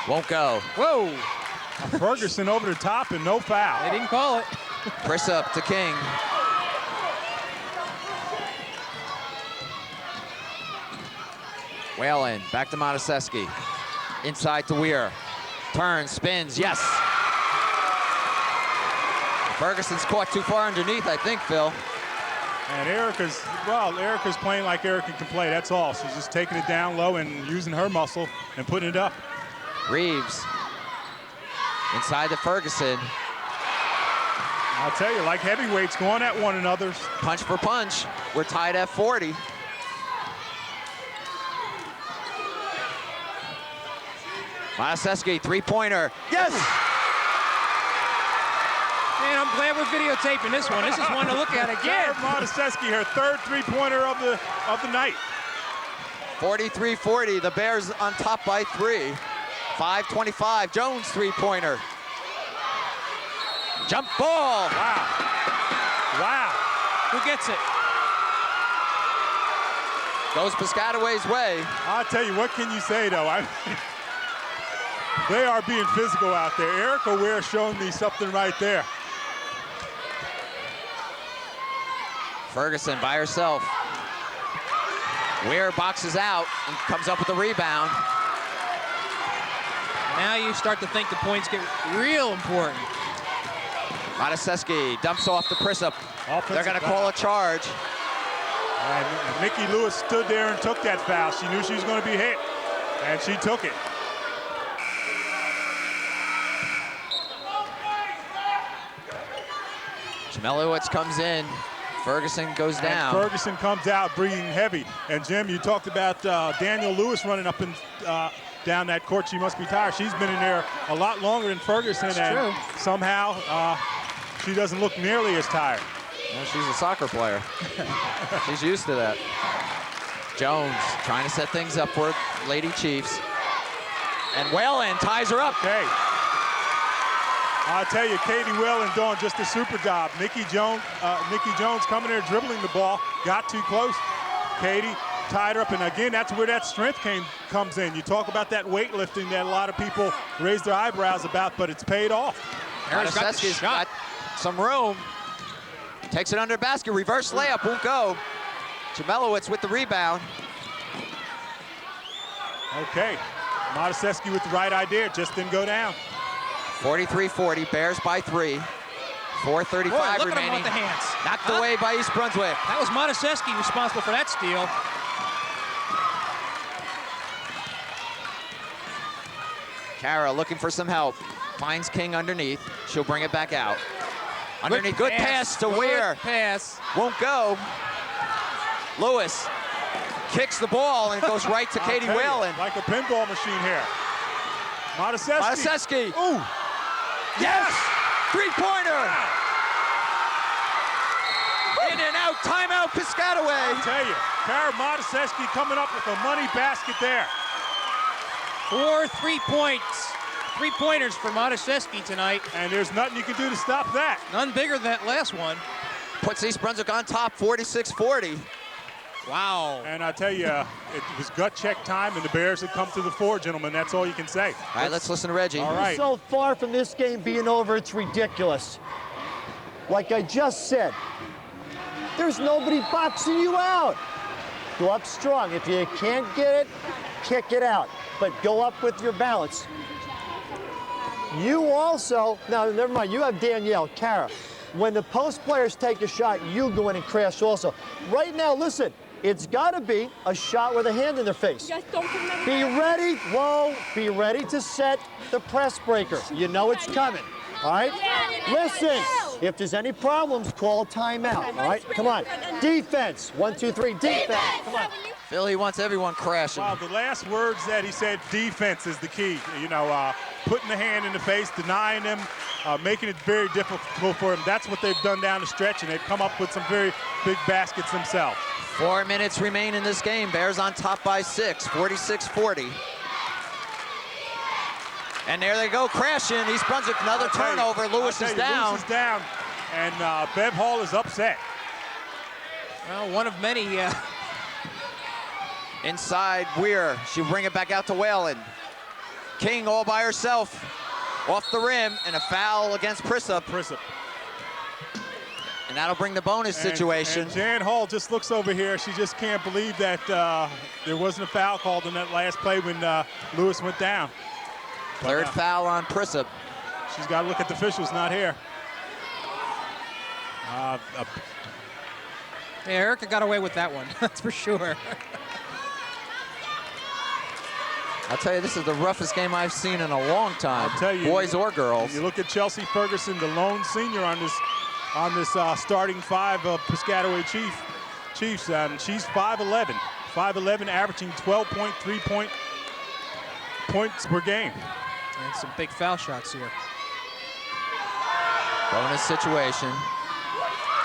won't go. Whoa, Ferguson over the top and no foul. they didn't call it. Prissup to King. Whalen, back to Mataseski. Inside to Weir. Turns, spins, yes. Ferguson's caught too far underneath, I think, Phil. And Erica's playing like Erica can play, that's all. She's just taking it down low and using her muscle and putting it up. Reeves. Inside to Ferguson. I'll tell you, like heavyweights going at one another. Punch for punch. We're tied at 40. Mataseski, three-pointer. Yes! Man, I'm glad we're videotaping this one. This is one to look at again. Modaseski, her third three-pointer of the night. 43-40, the Bears on top by 3. 5:25, Jones three-pointer. Jump ball. Wow. Wow. Who gets it? Goes Piscataway's way. I'll tell you, what can you say, though? They are being physical out there. Erica Ware showing me something right there. Ferguson by herself. Ware boxes out and comes up with the rebound. Now you start to think the points get real important. Modaseski dumps off to Prissup. They're going to foul. call a charge. And Mickey Lewis stood there and took that foul. She knew she was going to be hit, and she took it. Jamelowitz comes in. Ferguson goes down. And Ferguson comes out breathing heavy. And Jim, you talked about Daniel Lewis running up and down that court. She must be tired. She's been in there a lot longer than Ferguson, and somehow she doesn't look nearly as tired. Well, she's a soccer player. She's used to that. Jones trying to set things up for Lady Chiefs. And Whalen ties her up. Okay. I'll tell you, Katie Whalen doing just a super job. Nikki Jones coming there dribbling the ball, got too close. Katie tied her up, and again, that's where that strength comes in. You talk about that weightlifting that a lot of people raise their eyebrows about, but it's paid off. Modaseski's got some room. Takes it under basket, reverse layup, won't go. Jamelowitz with the rebound. Okay, Modaseski with the right idea, just didn't go down. 43-40, Bears by 3. 4:35 Look at him remaining. with the hands. Knocked away by East Brunswick. That was Modaseski responsible for that steal. Kara looking for some help. Finds King underneath. She'll bring it back out. Underneath, good pass to Ware. Pass. Won't go. Lewis kicks the ball and it goes right to Katie Whalen. Like a pinball machine here. Modaseski. Ooh. Yes! Three-pointer! In and out, timeout, Piscataway. I'll tell you, Kara Modaseski coming up with a money basket there. 4 3-pointers for Modaseski tonight. And there's nothing you can do to stop that. None bigger than that last one. Puts East Brunswick on top, 46-40. Wow. And I tell you, it was gut check time, and the Bears had come to the fore, gentlemen. That's all you can say. All right, let's listen to Reggie. All right. So far from this game being over, it's ridiculous. Like I just said, there's nobody boxing you out. Go up strong. If you can't get it, kick it out. But go up with your balance. You also, now never mind, you have Danielle, Kara. When the post players take a shot, you go in and crash also. Right now, listen, it's got to be a shot with a hand in their face. Be ready, be ready to set the press breaker. You know it's coming, all right? Listen, if there's any problems, call a timeout, all right? Come on, defense, 1, 2, 3, defense, come on. Phil, he wants everyone crashing. Wow, the last words that he said, defense is the key. You know, putting the hand in the face, denying them, making it very difficult for them. That's what they've done down the stretch, and they've come up with some very big baskets themselves. 4 minutes remain in this game. Bears on top by 6, 46-40. And there they go, crashing. East Brunswick, another turnover. Lewis is down. Lewis is down, and Bev Hall is upset. Well, one of many. Inside Weir, she'll bring it back out to Whalen. King all by herself, off the rim, and a foul against Prissup. And that'll bring the bonus situation. And Jan Hall just looks over here. She just can't believe that there wasn't a foul called in that last play when Lewis went down. Third foul on Prissup. She's got to look at the officials, not here. Yeah, Erica got away with that one, that's for sure. I'll tell you, this is the roughest game I've seen in a long time, I'll tell you, boys or girls. You look at Chelsea Ferguson, the lone senior on this starting five of Piscataway Chiefs, and she's 5'11", averaging 12.3 points per game. And some big foul shots here. Bonus situation.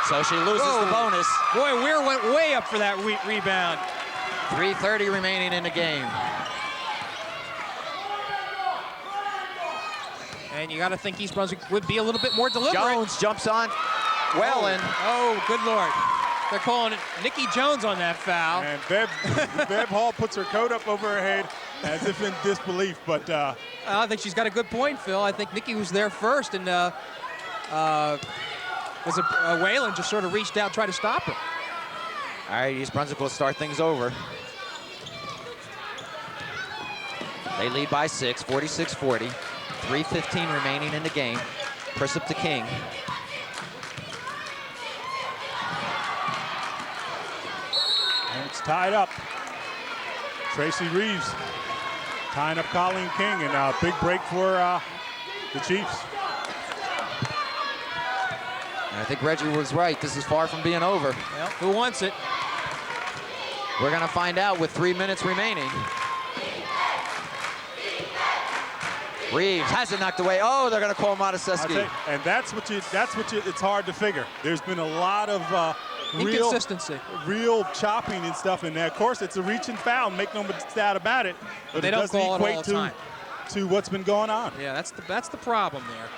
So she loses Whoa. the bonus. Boy, Weir went way up for that rebound. 3:30 remaining in the game. And you got to think East Brunswick would be a little bit more deliberate. Jones jumps on Whalen. Oh, good Lord. They're calling it Nikki Jones on that foul. And Bev Hall puts her coat up over her head as if in disbelief, but I think she's got a good point, Phil. I think Nikki was there first, and Whalen just sort of reached out, tried to stop her. All right, East Brunswick will start things over. They lead by 6, 46-40. 3:15 remaining in the game. Prisup to King. and it's tied up. Tracy Reeves tying up Colleen King, and a big break for the Chiefs. And I think Reggie was right. This is far from being over. Well, who wants it? We're going to find out with 3 minutes remaining. Reeves has it knocked away. Oh, they're going to call Mataseski. And that's what it's hard to figure. There's been a lot of inconsistency, real chopping and stuff in there. Of course, it's a reach and foul, make no doubt about it. But they it don't doesn't call it equate all the time to what's been going on. Yeah, that's the problem there.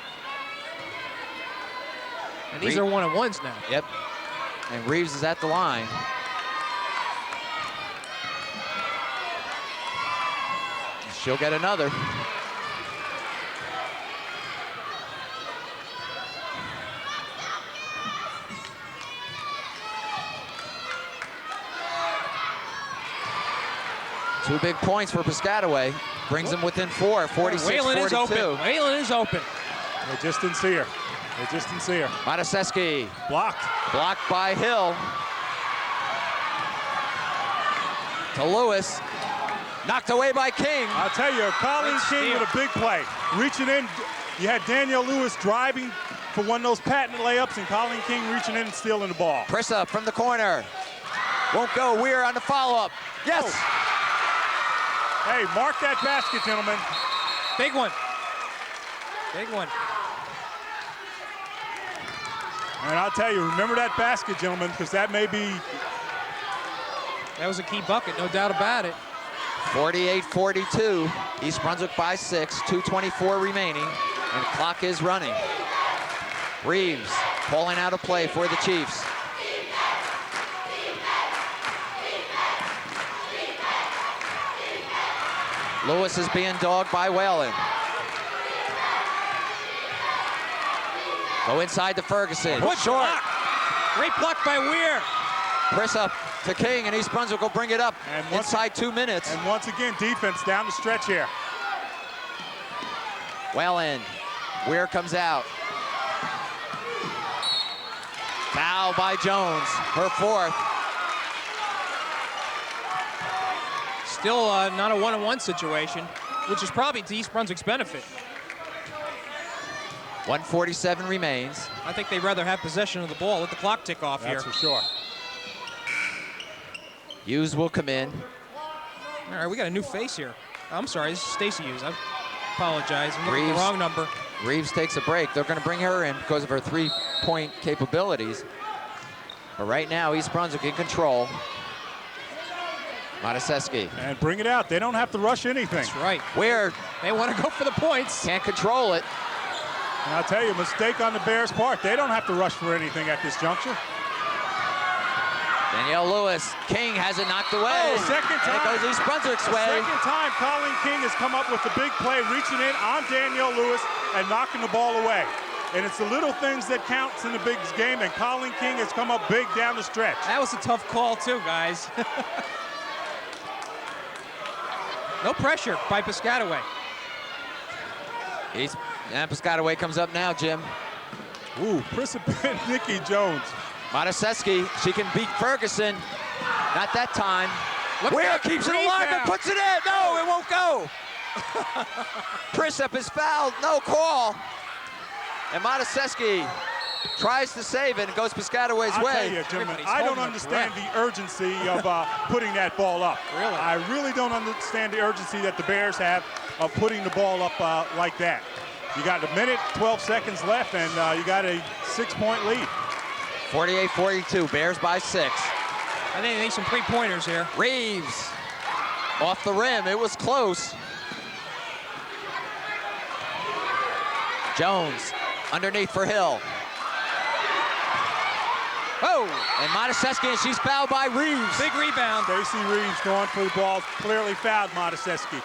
And these are one-on-ones now. Yep. And Reeves is at the line. She'll get another. Two big points for Piscataway. Brings them within 4, 46-42. Whalen is open. Whalen is open. They just didn't see her. They just didn't see her. Mataseski. Blocked. Blocked by Hill. To Lewis. Knocked away by King. I'll tell you, Colleen King with a big play. Reaching in, you had Danielle Lewis driving for one of those patent layups, and Colleen King reaching in and stealing the ball. Prisup from the corner. Won't go. Weir on the follow-up. Yes! Oh. Hey, mark that basket, gentlemen. Big one. Big one. And I'll tell you, remember that basket, gentlemen, because that may be... That was a key bucket, no doubt about it. 48-42. East Brunswick by 6. 2:24 remaining. And the clock is running. Reeves calling out a play for the Chiefs. Lewis is being dogged by Whalen. Go inside to Ferguson. Good Short. block. Great block by Weir. Prisup to King, and East Brunswick will bring it up inside 2 minutes. And once again, defense down the stretch here. Whalen. Weir comes out. Foul by Jones, her 4th. Still not a one-on-one situation, which is probably to East Brunswick's benefit. 1:47 remains. I think they'd rather have possession of the ball. Let the clock tick off here. That's for sure. Hughes will come in. All right, we got a new face here. I'm sorry, this is Stacy Hughes. I apologize. I'm looking at the wrong number. Reeves takes a break. They're going to bring her in because of her three-point capabilities. But right now, East Brunswick in control. Mataseski. And bring it out. They don't have to rush anything. That's right. Weird. They want to go for the points. Can't control it. And I'll tell you, mistake on the Bears' part. They don't have to rush for anything at this juncture. Danielle Lewis. King has it knocked away. Oh, second time. And it goes East Brunswick's way. Second time Colleen King has come up with the big play, reaching in on Danielle Lewis and knocking the ball away. And it's the little things that counts in the big game, and Colleen King has come up big down the stretch. That was a tough call, too, guys. No pressure by Piscataway. And Piscataway comes up now, Jim. Ooh, precipitate Nikki Jones. Mataseski, she can beat Ferguson. Not that time. Weir keeps it alive and puts it in. No, it won't go. Prisup is fouled, no call. And Mataseski tries to save it and goes Piscataway's way. I'll tell you, gentlemen, I don't understand the urgency of putting that ball up. Really? I really don't understand the urgency that the Bears have of putting the ball up like that. You got a minute, 12 seconds left, and you got a 6-point lead. 48-42, Bears by 6. I think they need some three-pointers here. Reeves off the rim, it was close. Jones underneath for Hill. Oh, and Mataseski, and she's fouled by Reeves. Big rebound. Stacey Reeves going for the ball, clearly fouled Mataseski.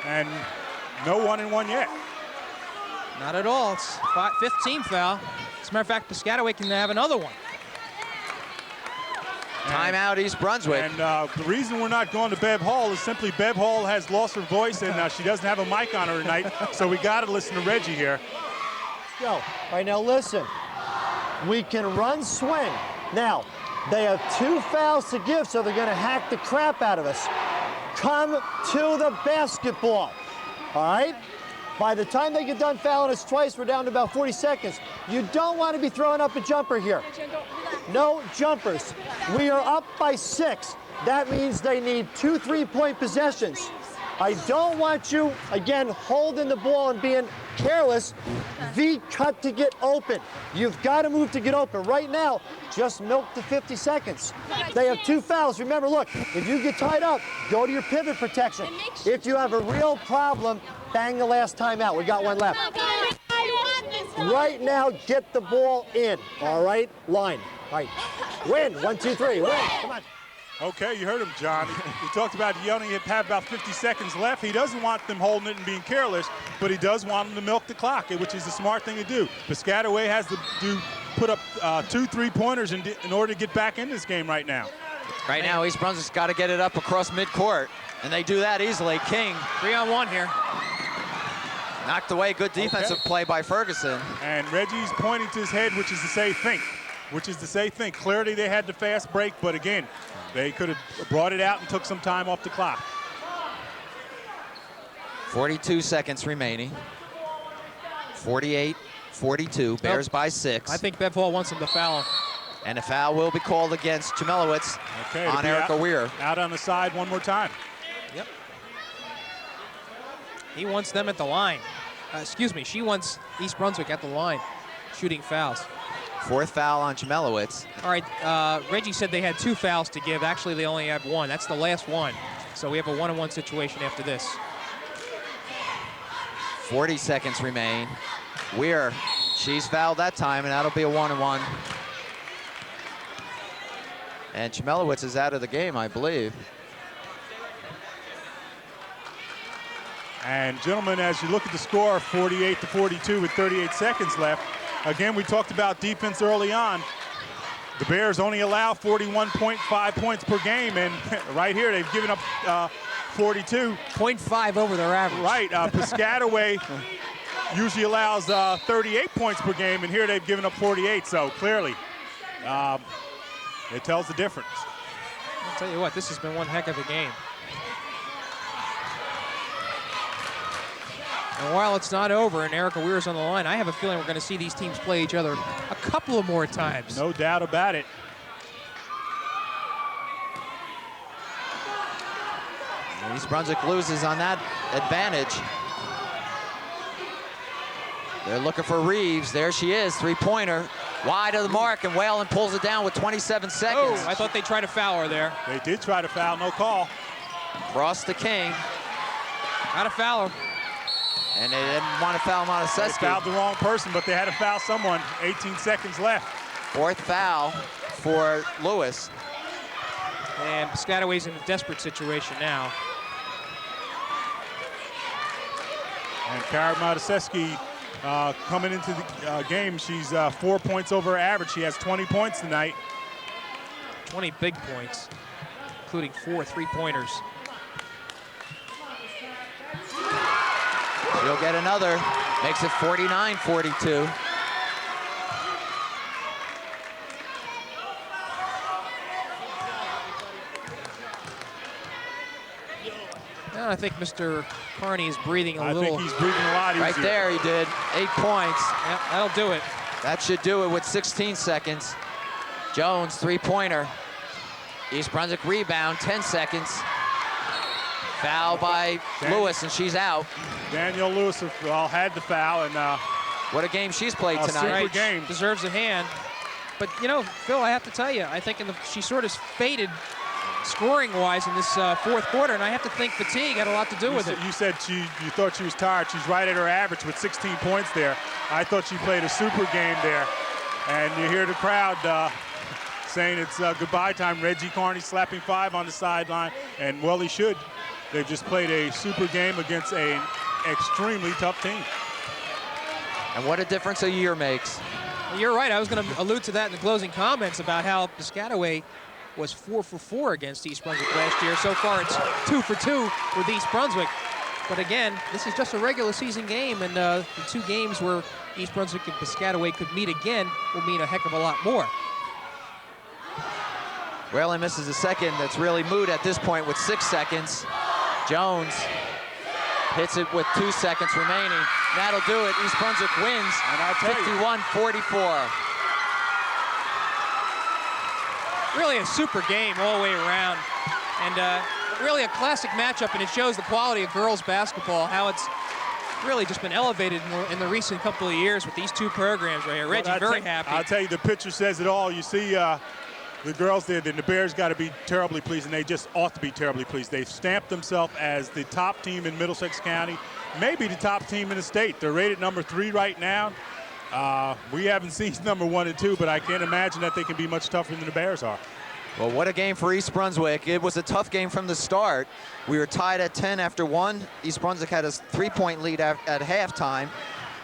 And no 1-and-1 yet. Not at all. It's 15th foul. As a matter of fact, Piscataway can have another one. Timeout, East Brunswick. And the reason we're not going to Bev Hall is simply Bev Hall has lost her voice, and she doesn't have a mic on her tonight, so we got to listen to Reggie here. Go. All right, now listen. We can run swing. Now, they have 2 fouls to give, so they're going to hack the crap out of us. Come to the basketball. All right? By the time they get done fouling us twice, we're down to about 40 seconds. You don't want to be throwing up a jumper here. No jumpers. We are up by 6. That means they need 2 3-point possessions. I don't want you, again, holding the ball and being careless. V-cut to get open. You've got to move to get open. Right now, just milk the 50 seconds. They have 2 fouls. Remember, look, if you get tied up, go to your pivot protection. If you have a real problem, bang the last time out. We got 1 left. Right now, get the ball in. All right? Line. All right. Win. 1, 2, 3. Win. Come on. Okay, you heard him, John. He talked about he only have about 50 seconds left. He doesn't want them holding it and being careless, but he does want them to milk the clock, which is a smart thing to do. Piscataway has to put up 2 3-pointers in order to get back in this game right now. Right now, East Brunswick's got to get it up across midcourt, and they do that easily. King. 3-on-1 here. Knocked away, good defensive play by Ferguson. And Reggie's pointing to his head, which is to say think. Clearly they had the fast break, but again, they could have brought it out and took some time off the clock. 42 seconds remaining. 48-42, Bears by 6. I think Bev Hall wants him to foul him. And a foul will be called against Chmielewicz on Erica Weir. Out on the side one more time. Yep. He wants them at the line. Excuse me, she wants East Brunswick at the line, shooting fouls. 4th foul on Chmielewicz. All right, Reggie said they had 2 fouls to give. Actually, they only have 1. That's the last one. So we have a 1-on-1 situation after this. 40 seconds remain. Weir, she's fouled that time, and that'll be a 1-on-1. And Chmielewicz is out of the game, I believe. And gentlemen, as you look at the score, 48-42 with 38 seconds left. Again, we talked about defense early on. The Bears only allow 41.5 points per game, and right here they've given up 42. 0.5 over their average. Right, Piscataway usually allows 38 points per game, and here they've given up 48, so clearly it tells the difference. I'll tell you what, this has been one heck of a game. And while it's not over and Erica Weir's on the line, I have a feeling we're going to see these teams play each other a couple of more times. No doubt about it. East Brunswick loses on that advantage. They're looking for Reeves. There she is, 3-pointer. Wide of the mark, and Whalen pulls it down with 27 seconds. Oh, I thought they tried to foul her there. They did try to foul, no call. Ross to King. Got to foul her. And they didn't want to foul They Mataseski. fouled the wrong person, but they had to foul someone. 18 seconds left. 4th foul for Lewis. And Piscataway's in a desperate situation now. And Kara Mataseski coming into the game, she's 4 points over her average. She has 20 points tonight. 20 big points, including 4 3-pointers. She'll get another. Makes it 49-42. I think Mr. Carney is breathing a little. I think he's breathing a lot easier. Right there he did. 8 points. Yeah, that'll do it. That should do it with 16 seconds. Jones, 3-pointer. East Brunswick rebound, 10 seconds. Foul by Lewis, and she's out. Danielle Lewis had the foul, and What a game she's played tonight. super game. Deserves a hand. But, you know, Phil, I have to tell you, I think she sort of faded scoring-wise in this fourth quarter, and I have to think fatigue had a lot to do with it. You said you thought she was tired. She's right at her average with 16 points there. I thought she played a super game there. And you hear the crowd saying it's goodbye time. Reggie Carney slapping 5 on the sideline, and well, he should. They've just played a super game against an extremely tough team. And what a difference a year makes. You're right. I was going to allude to that in the closing comments about how Piscataway was 4 for 4 against East Brunswick last year. So far, it's 2 for 2 with East Brunswick. But again, this is just a regular season game, and the 2 games where East Brunswick and Piscataway could meet again will mean a heck of a lot more. Whalen misses a second. That's really moot at this point with 6 seconds. Jones hits it with 2 seconds remaining. That'll do it. East Brunswick wins, 51-44. Really a super game all the way around, and really a classic matchup, and it shows the quality of girls basketball, how it's really just been elevated in the recent couple of years with these 2 programs right here. Reggie, very happy. I'll tell you, the picture says it all. You see the girls there, the Bears got to be terribly pleased, and they just ought to be terribly pleased. They've stamped themselves as the top team in Middlesex County, maybe the top team in the state. They're rated number 3 right now. We haven't seen number 1 and 2, but I can't imagine that they can be much tougher than the Bears are. Well, what a game for East Brunswick. It was a tough game from the start. We were tied at 10 after 1. East Brunswick had a 3-point lead at halftime.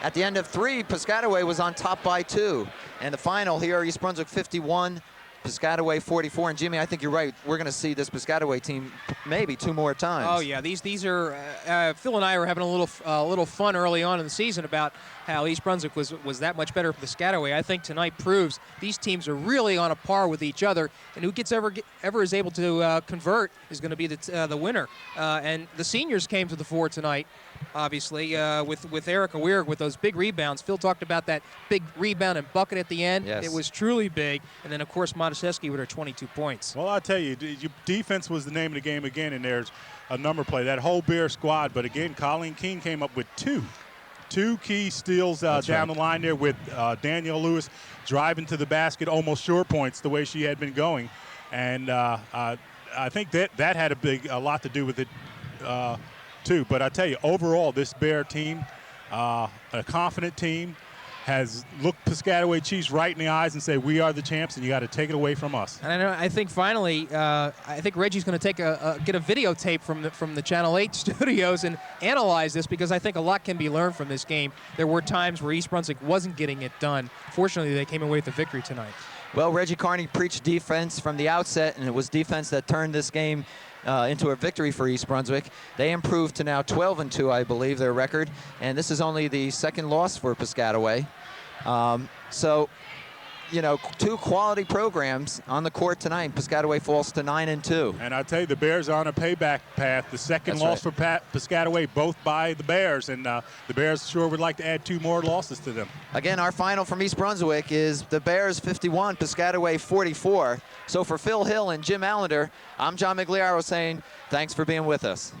At the end of 3, Piscataway was on top by 2. And the final here, East Brunswick 51, Piscataway 44. And Jimmy, I think you're right. We're going to see this Piscataway team maybe 2 more times. Oh yeah, these are Phil and I were having a little fun early on in the season about how East Brunswick was that much better for Piscataway. I think tonight proves these teams are really on a par with each other, and who ever is able to convert is going to be the winner. And the seniors came to the fore tonight, obviously, with Erica Weir with those big rebounds. Phil talked about that big rebound and bucket at the end. Yes. It was truly big. And then, of course, Monteseschi with her 22 points. Well, I'll tell you, defense was the name of the game again, and there's a number play. That whole Bear squad, but again, Colleen Keene came up with 2 key steals down the line there with Danielle Lewis driving to the basket, almost sure points the way she had been going. And I think that had a lot to do with it, too. But I tell you, overall, this Bear team, a confident team, has looked Piscataway Chiefs right in the eyes and say, we are the champs, and you got to take it away from us. And I think finally, I think Reggie's going to get a videotape from the Channel 8 studios and analyze this, because I think a lot can be learned from this game. There were times where East Brunswick wasn't getting it done. Fortunately, they came away with a victory tonight. Well, Reggie Carney preached defense from the outset, and it was defense that turned this game into a victory for East Brunswick. They improved to now 12-2, I believe, their record, and this is only the 2nd loss for Piscataway. So, you know, 2 quality programs on the court tonight. Piscataway falls to 9-2. And I'll tell you, the Bears are on a payback path. The second loss for Piscataway, both by the Bears, and the Bears sure would like to add 2 more losses to them. Again, our final from East Brunswick is the Bears 51, Piscataway 44. So for Phil Hill and Jim Allinder, I'm John Meggiolaro saying thanks for being with us.